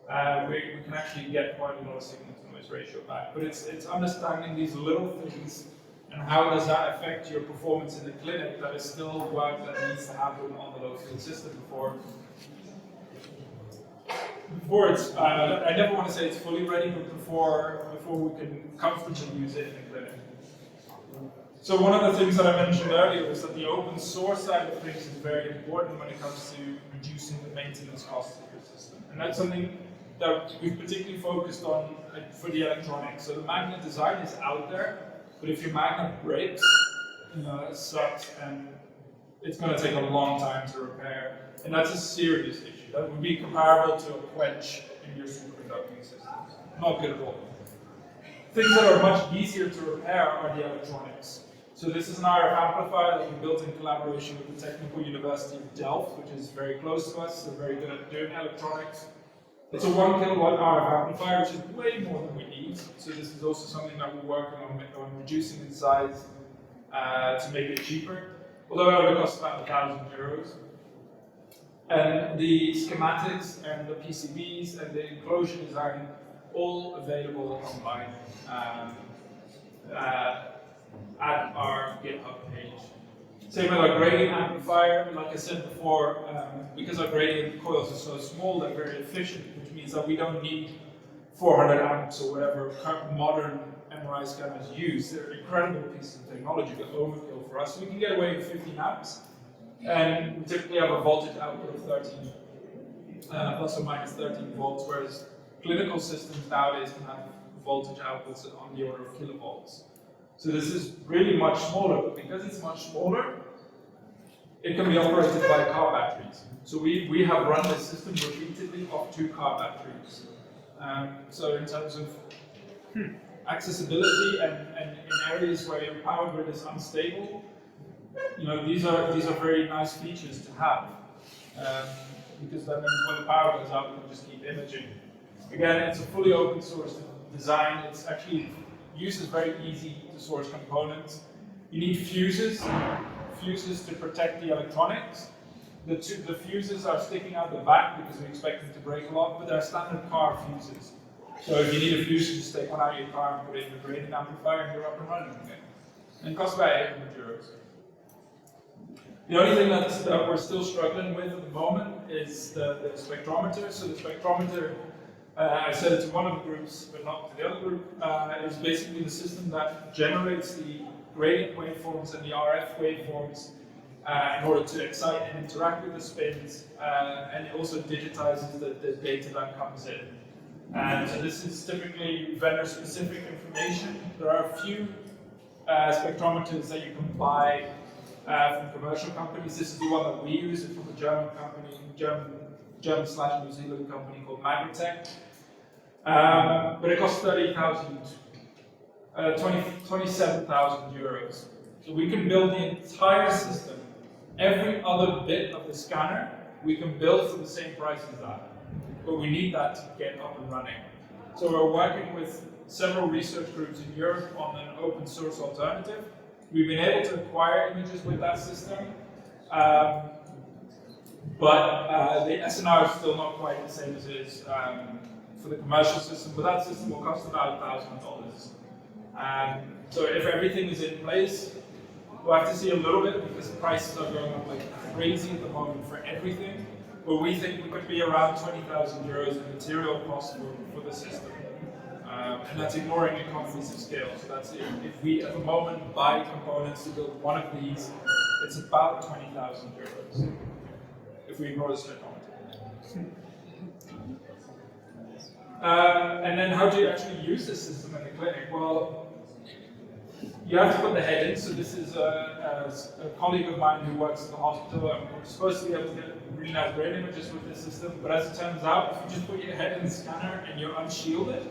we can actually get quite a lot of signal-to-noise ratio back. But it's understanding these little things and how does that affect your performance in the clinic that is still work that needs to happen on the low field system before before it's, I never want to say it's fully ready, but before we can comfortably use it in the clinic. So one of the things that I mentioned earlier was that the open source side of things is very important when it comes to reducing the maintenance costs of your system. And that's something that we've particularly focused on for the electronics. So the magnet design is out there, but if your magnet breaks, it sucks and it's going to take a long time to repair. And that's a serious issue. That would be comparable to a quench in your superconducting systems. Not good at all. Things that are much easier to repair are the electronics. So this is an RF amplifier that we built in collaboration with the Technical University of Delft, which is very close to us. They're very good at doing electronics. It's a 1 kilowatt RF amplifier, which is way more than we need. So this is also something that we're working on reducing in size to make it cheaper. Although it only costs about €1,000. And the schematics and the PCBs and the enclosure design all available online at our GitHub page. Same with our gradient amplifier. Like I said before, because our gradient coils are so small, they're very efficient, which means that we don't need 400 amps or whatever modern MRI scanners use. They're incredible pieces of technology, but overkill for us. We can get away with 15 amps, and we typically have a voltage output of 13, plus or minus 13 volts, whereas clinical systems nowadays can have voltage outputs on the order of kilovolts. So this is really much smaller, but because it's much smaller, it can be operated by car batteries. So we have run this system repeatedly off 2 car batteries. So in terms of accessibility and in areas where your power grid is unstable, these are very nice features to have. Because that means when the power goes out, we can just keep imaging. Again, it's a fully open source design. It's actually uses very easy to source components. You need fuses to protect the electronics. The fuses are sticking out the back because we expect them to break a lot, but they're standard car fuses. So if you need a fuse, you just take one out of your car and put it in the gradient amplifier and you're up and running again. And it costs about €800. The only thing that we're still struggling with at the moment is the spectrometer. So the spectrometer, I said it to one of the groups, but not to the other group, is basically the system that generates the gradient waveforms and the RF waveforms in order to excite and interact with the spins, and it also digitizes the data that comes in. And so this is typically vendor-specific information. There are a few spectrometers that you can buy from commercial companies. This is the one that we use. It's from a German company, German/New Zealand company called Magritech. But it costs 27,000 euros. So we can build the entire system. Every other bit of the scanner we can build for the same price as that. But we need that to get up and running. So we're working with several research groups in Europe on an open source alternative. We've been able to acquire images with that system, but the SNR is still not quite the same as it is for the commercial system, but that system will cost about $1,000. So if everything is in place, we'll have to see a little bit because the prices are going up like crazy at the moment for everything. But we think we could be around 20,000 euros in material cost for the system. And that's ignoring economies of scale. So that's if we at the moment buy components to build one of these, it's about 20,000 euros. If we ignore the spectrometer. And then how do you actually use this system in the clinic? Well, you have to put the head in. So this is a colleague of mine who works at the hospital. I'm supposed to be able to get really nice brain images with this system, but as it turns out, if you just put your head in the scanner and you're unshielded,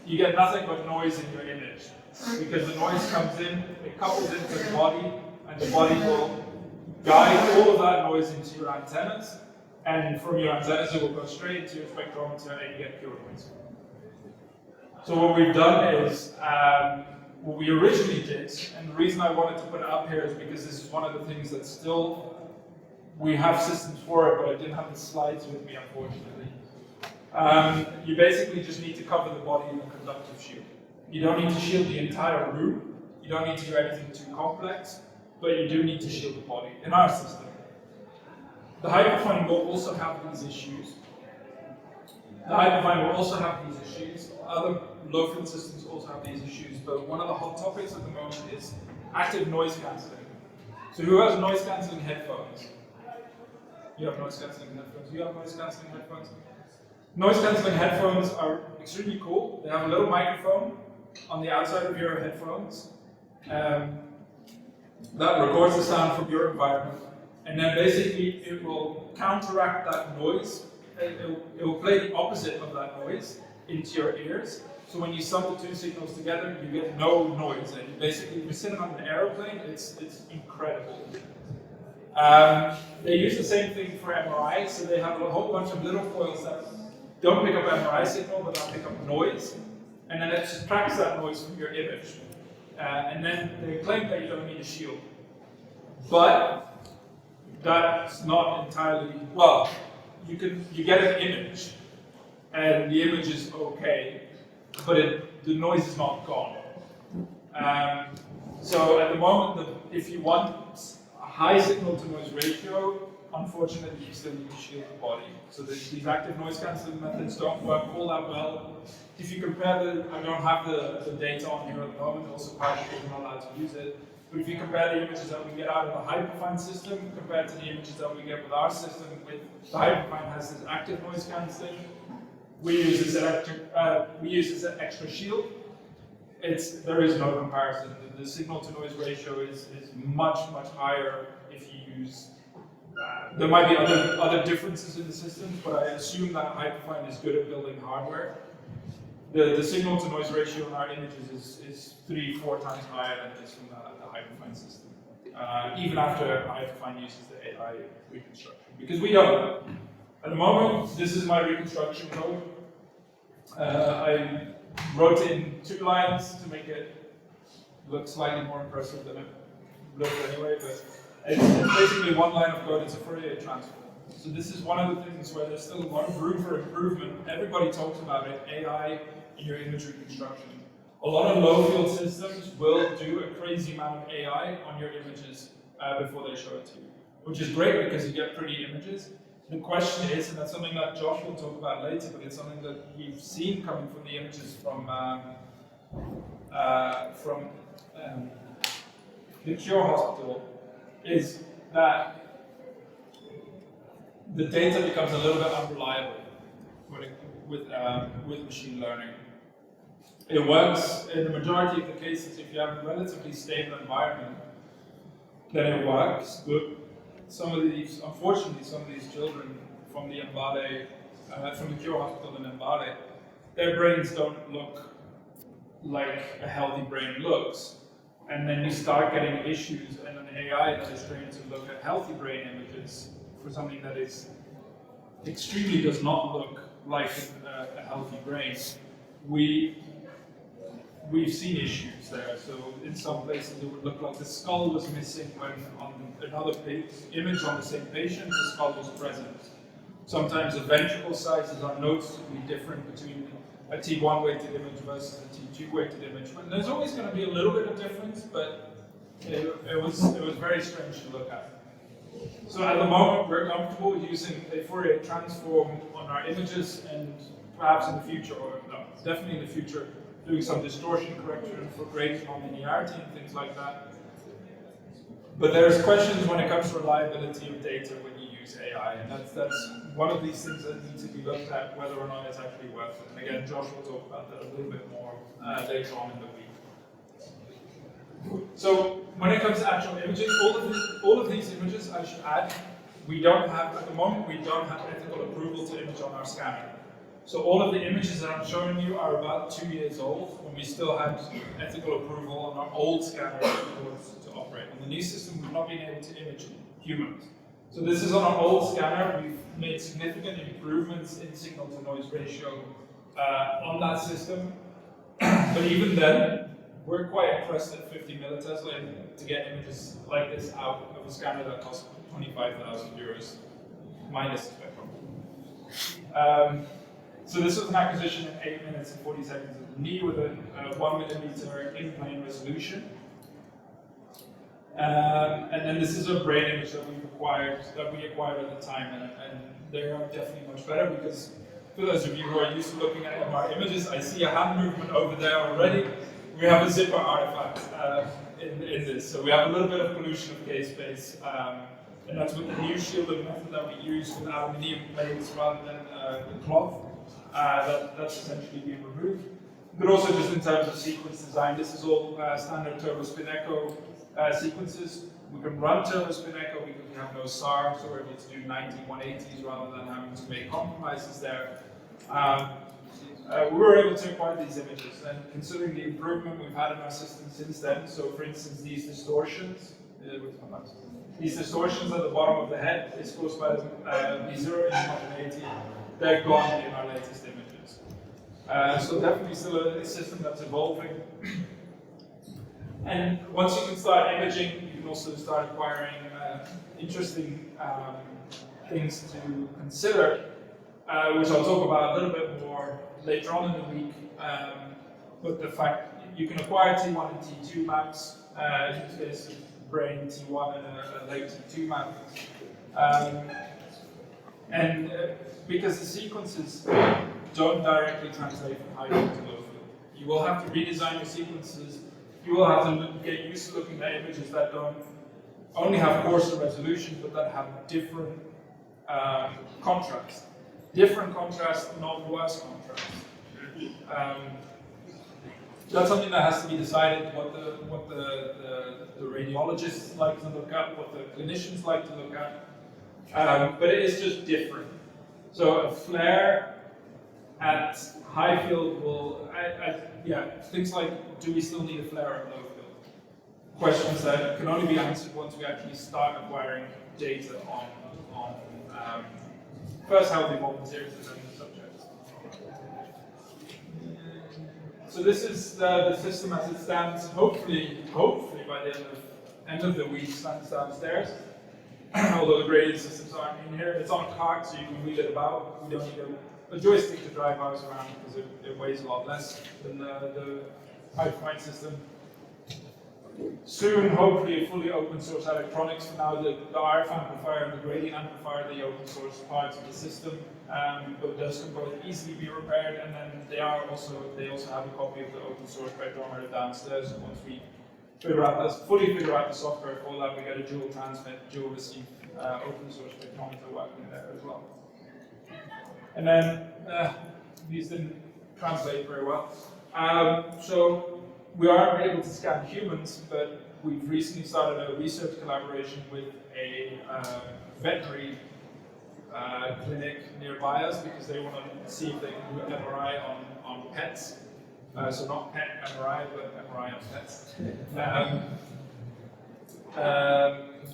you get nothing but noise in your image. Because the noise comes in, it couples into the body, and the body will guide all of that noise into your antennas, and from your antennas it will go straight into your spectrometer and you get pure noise. So what we've done is, what we originally did, and the reason I wanted to put it up here is because this is one of the things that still, we have systems for it, but I didn't have the slides with me, unfortunately. You basically just need to cover the body in a conductive shield. You don't need to shield the entire room, you don't need to do anything too complex, but you do need to shield the body in our system. The hyperfine will also have these issues. Other low field systems also have these issues, but one of the hot topics at the moment is active noise cancelling. So who has noise cancelling headphones? You have noise cancelling headphones. You have noise cancelling headphones. Noise cancelling headphones are extremely cool. They have a little microphone on the outside of your headphones that records the sound from your environment, and then basically it will counteract that noise. It will play the opposite of that noise into your ears. So when you sum the two signals together, you get no noise. And basically, if you're sitting on an aeroplane, it's incredible. They use the same thing for MRI, so they have a whole bunch of little coils that don't pick up MRI signal, but they'll pick up noise, and then it subtracts that noise from your image. And then they claim that you don't need a shield. But that's not entirely, well, you get an image, and the image is okay, but the noise is not gone. So at the moment, if you want a high signal to noise ratio, unfortunately you still need to shield the body. So these active noise cancelling methods don't work all that well. If you compare I don't have the data on here at the moment, also partially we're not allowed to use it. But if you compare the images that we get out of the hyperfine system compared to the images that we get with our system, with the hyperfine has this active noise cancelling. We use this extra shield. There is no comparison. The signal to noise ratio is much higher if you use. There might be other differences in the systems, but I assume that hyperfine is good at building hardware. The signal to noise ratio in our images is 3-4 times higher than it is from the hyperfine system, even after hyperfine uses the AI reconstruction. Because we don't. At the moment, this is my reconstruction code. I wrote it in 2 lines to make it look slightly more impressive than it looked anyway, but it's basically 1 line of code. It's a Fourier transform. So this is one of the things where there's still a lot of room for improvement. Everybody talks about it, AI in your image reconstruction. A lot of low field systems will do a crazy amount of AI on your images before they show it to you, which is great because you get pretty images. The question is, and that's something that Josh will talk about later, but it's something that we've seen coming from the images from the Cure Hospital, is that the data becomes a little bit unreliable with machine learning. It works in the majority of the cases if you have a relatively stable environment, then it works. But unfortunately, some of these children from the Ogbole, from the Cure Hospital in Ogbole, their brains don't look like a healthy brain looks. And then you start getting issues, and an AI that is trained to look at healthy brain images for something that is extremely does not look like a healthy brain. We've seen issues there. So in some places it would look like the skull was missing when on another image on the same patient, the skull was present. Sometimes the ventricle sizes are noticeably different between a T1 weighted image versus a T2 weighted image. But there's always going to be a little bit of difference, but it was very strange to look at. So at the moment we're comfortable using a Fourier transform on our images, and perhaps in the future, or no, definitely in the future, doing some distortion correction for greater nonlinearity and things like that. But there's questions when it comes to reliability of data when you use AI, and that's one of these things that needs to be looked at, whether or not it's actually worth it. And again, Josh will talk about that a little bit more later on in the week. So when it comes to actual images, all of these images, I should add, at the moment we don't have ethical approval to image on our scanner. So all of the images that I'm showing you are about 2 years old, when we still had ethical approval on our old scanner to operate. On the new system, we've not been able to image humans. So this is on our old scanner. We've made significant improvements in signal to noise ratio on that system. But even then, we're quite impressed at 50 millitesla to get images like this out of a scanner that costs 25,000 euros minus the spectrum. So this was an acquisition in 8 minutes and 40 seconds of the knee with a 1 millimeter in-plane resolution. And then this is a brain image that we acquired at the time, and they are definitely much better because for those of you who are used to looking at MRI images, I see a hand movement over there already. We have a zipper artifact in this, so we have a little bit of pollution of K space, and that's with the new shielding method that we use with aluminium plates rather than the cloth. That's essentially being removed. But also just in terms of sequence design, this is all standard turbo spin echo sequences. We can run turbo spin echo because we have no SAR, so we're able to do 90 180s rather than having to make compromises there. We were able to acquire these images, and considering the improvement we've had in our system since then, so for instance these distortions, at the bottom of the head is caused by the zero homogeneity, they're gone in our latest images. So definitely still a system that's evolving. And once you can start imaging, you can also start acquiring interesting things to consider, which I'll talk about a little bit more later on in the week. But the fact you can acquire T1 and T2 maps, in this case, brain T1 and a leg T2 map. And because the sequences don't directly translate from high field to low field, you will have to redesign your sequences. You will have to get used to looking at images that don't only have coarser resolution, but that have different contrast. Different contrast, not worse contrast. That's something that has to be decided, what the radiologists like to look at, what the clinicians like to look at. But it is just different. So a flare at high field will, things like, do we still need a flare at low field? Questions that can only be answered once we actually start acquiring data on first healthy volunteers and then the subjects. So this is the system as it stands. Hopefully by the end of the week, stands downstairs. Although the grading systems aren't in here, it's on a cart, so you can wheel it about. We don't need a joystick to drive ours around because it weighs a lot less than the high-point system. Soon, hopefully, a fully open source electronics. For now, the RF amplifier and the gradient amplifier are the open source parts of the system, but those can both easily be repaired. And then they also have a copy of the open source spectrometer downstairs. Once we fully figure out the software for that, we get a dual transmit, dual receive open source spectrometer working there as well. And then these didn't translate very well. So we aren't able to scan humans, but we've recently started a research collaboration with a veterinary clinic nearby us because they want to see if they can do an MRI on pets. So not pet MRI, but MRI on pets.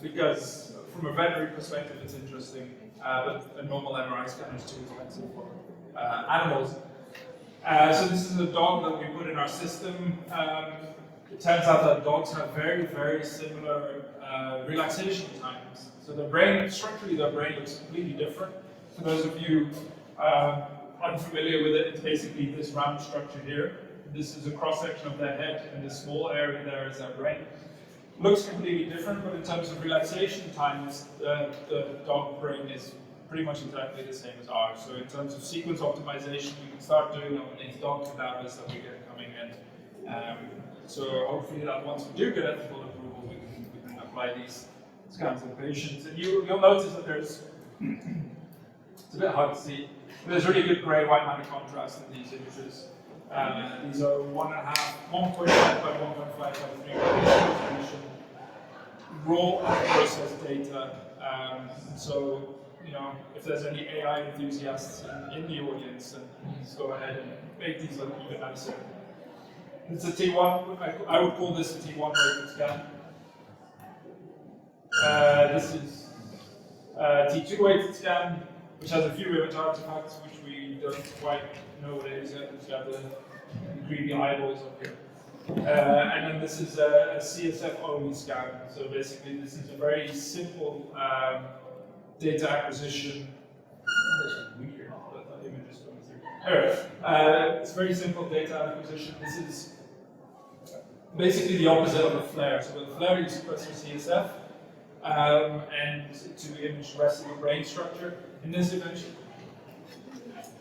Because from a veterinary perspective, it's interesting, but a normal MRI scanner is too expensive for animals. So this is a dog that we put in our system. It turns out that dogs have very, very similar relaxation times. So structurally their brain looks completely different. For those of you unfamiliar with it, it's basically this round structure here. This is a cross-section of their head, and this small area there is their brain. Looks completely different, but in terms of relaxation times, the dog brain is pretty much exactly the same as ours. So in terms of sequence optimization, we can start doing on these dog cadavers that we get coming in. So hopefully that once we do get ethical approval, we can apply these scans on patients. And you'll notice that there's, it's a bit hard to see, but there's really good grey-white matter contrast in these images. These are 1.5 by 1.5 by 3 resolution, raw unprocessed data. So, if there's any AI enthusiasts in the audience, then please go ahead and make these look even nicer. It's a T1, I would call this a T1 rated scan. This is a T2 weighted scan, which has a few image artifacts which we don't quite know what it is yet. It's got the creepy eyeballs up here. And then this is a CSF only scan. So basically this is a very simple data acquisition. That's weird, but that image is coming through. Anyway, it's very simple data acquisition. basically the opposite of a flare. So with a flare, you suppress your CSF and to image the rest of the brain structure. In this image,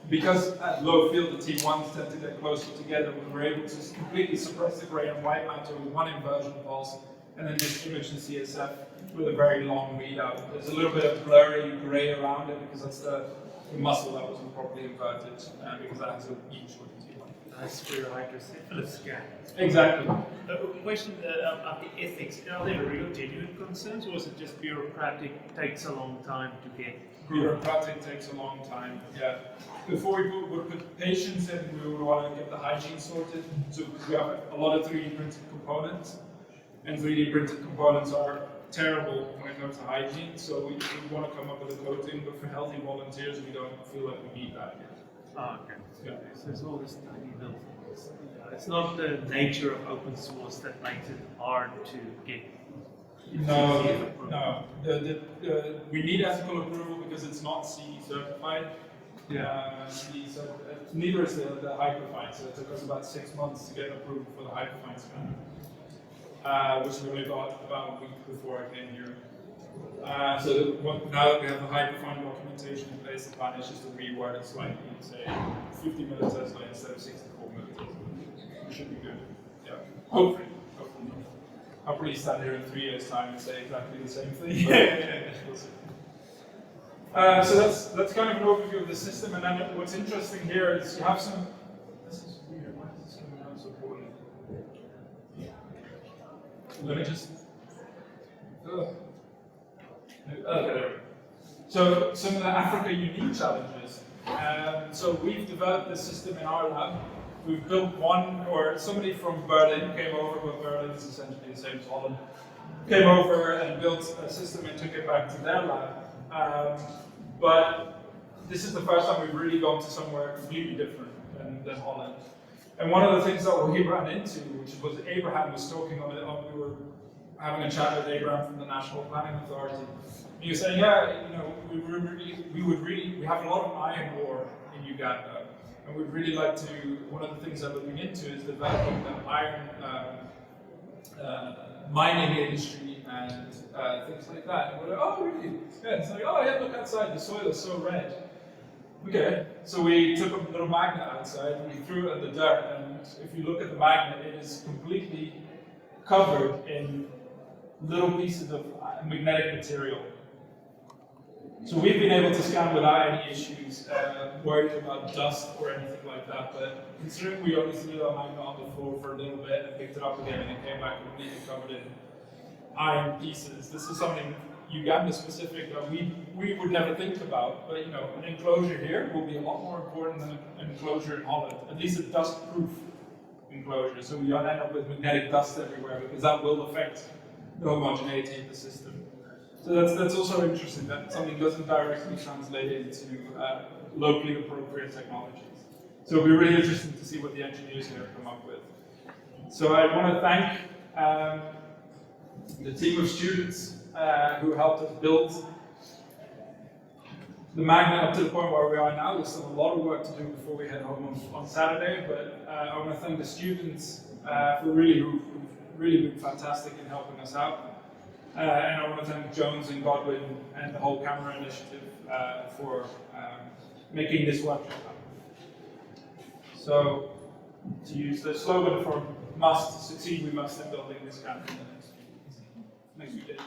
because at low field the T1s tend to get closer together, we were able to completely suppress the grey and white matter with one inversion pulse, and then just image the CSF with a very long readout. There's a little bit of blurry grey around it because that's the muscle that wasn't properly inverted, because that has a huge T1. Nice for your hydrocephalus scan. Exactly. A question about the ethics. Are there real genuine concerns, or is it just bureaucratic, takes a long time to get? Bureaucratic takes a long time, yeah. Before we would put patients in, we would want to get the hygiene sorted. So we have a lot of 3D printed components, and 3D printed components are terrible when it comes to hygiene. So we want to come up with a coating, but for healthy volunteers, we don't feel like we need that yet. Oh, okay. Yeah. So there's all this tiny little things. It's not the nature of open source that makes it hard to get. No. We need ethical approval because it's not CE certified. Yeah. Neither is the hyperfine, so it took us about 6 months to get approval for the hyperfine scanner, which we only got about a week before I came here. Now that we have the hyperfine documentation in place, the plan is just to reword it slightly and say 50 millitesla instead of 64 millitesla. It should be good. Yeah. Hopefully. I'll probably stand here in 3 years' time and say exactly the same thing. We'll see. So that's kind of an overview of the system, and then what's interesting here is you have some. This is weird. Why is this coming out so poorly? Let me just. Okay, there we go. So some of the Africa unique challenges. So we've developed this system in our lab. We've built one, or somebody from Berlin came over, but Berlin is essentially the same as Holland, came over and built a system and took it back to their lab. But this is the first time we've really gone to somewhere completely different than Holland. And one of the things that we ran into, which was Abraham was talking on it, we were having a chat with Abraham from the National Planning Authority. And he was saying, yeah, you know, we have a lot of iron ore in Uganda. And we'd really like to, one of the things that we're looking into is developing the iron mining industry and things like that. And we're like, oh really? Yeah, it's like, oh yeah, look outside, the soil is so red. Okay, so we took a little magnet outside and we threw it in the dirt, and if you look at the magnet, it is completely covered in little pieces of magnetic material. So we've been able to scan without any issues, worried about dust or anything like that, but considering we only threw that magnet on the floor for a little bit and picked it up again and it came back completely covered in iron pieces, this is something Uganda specific that we would never think about, but you know, an enclosure here will be a lot more important than an enclosure in Holland, at least a dust-proof enclosure, so we don't end up with magnetic dust everywhere because that will affect the homogeneity of the system. So that's also interesting that something doesn't directly translate into locally appropriate technologies. So it'll be really interesting to see what the engineers here come up with. So I want to thank the team of students who helped us build the magnet up to the point where we are now. There's still a lot of work to do before we head home on Saturday, but I want to thank the students who've really been fantastic in helping us out. And I want to thank Johnes and Godwin and the whole camera initiative for making this workshop happen. So, to use the slogan for must succeed, we must in building this camera in the next few days.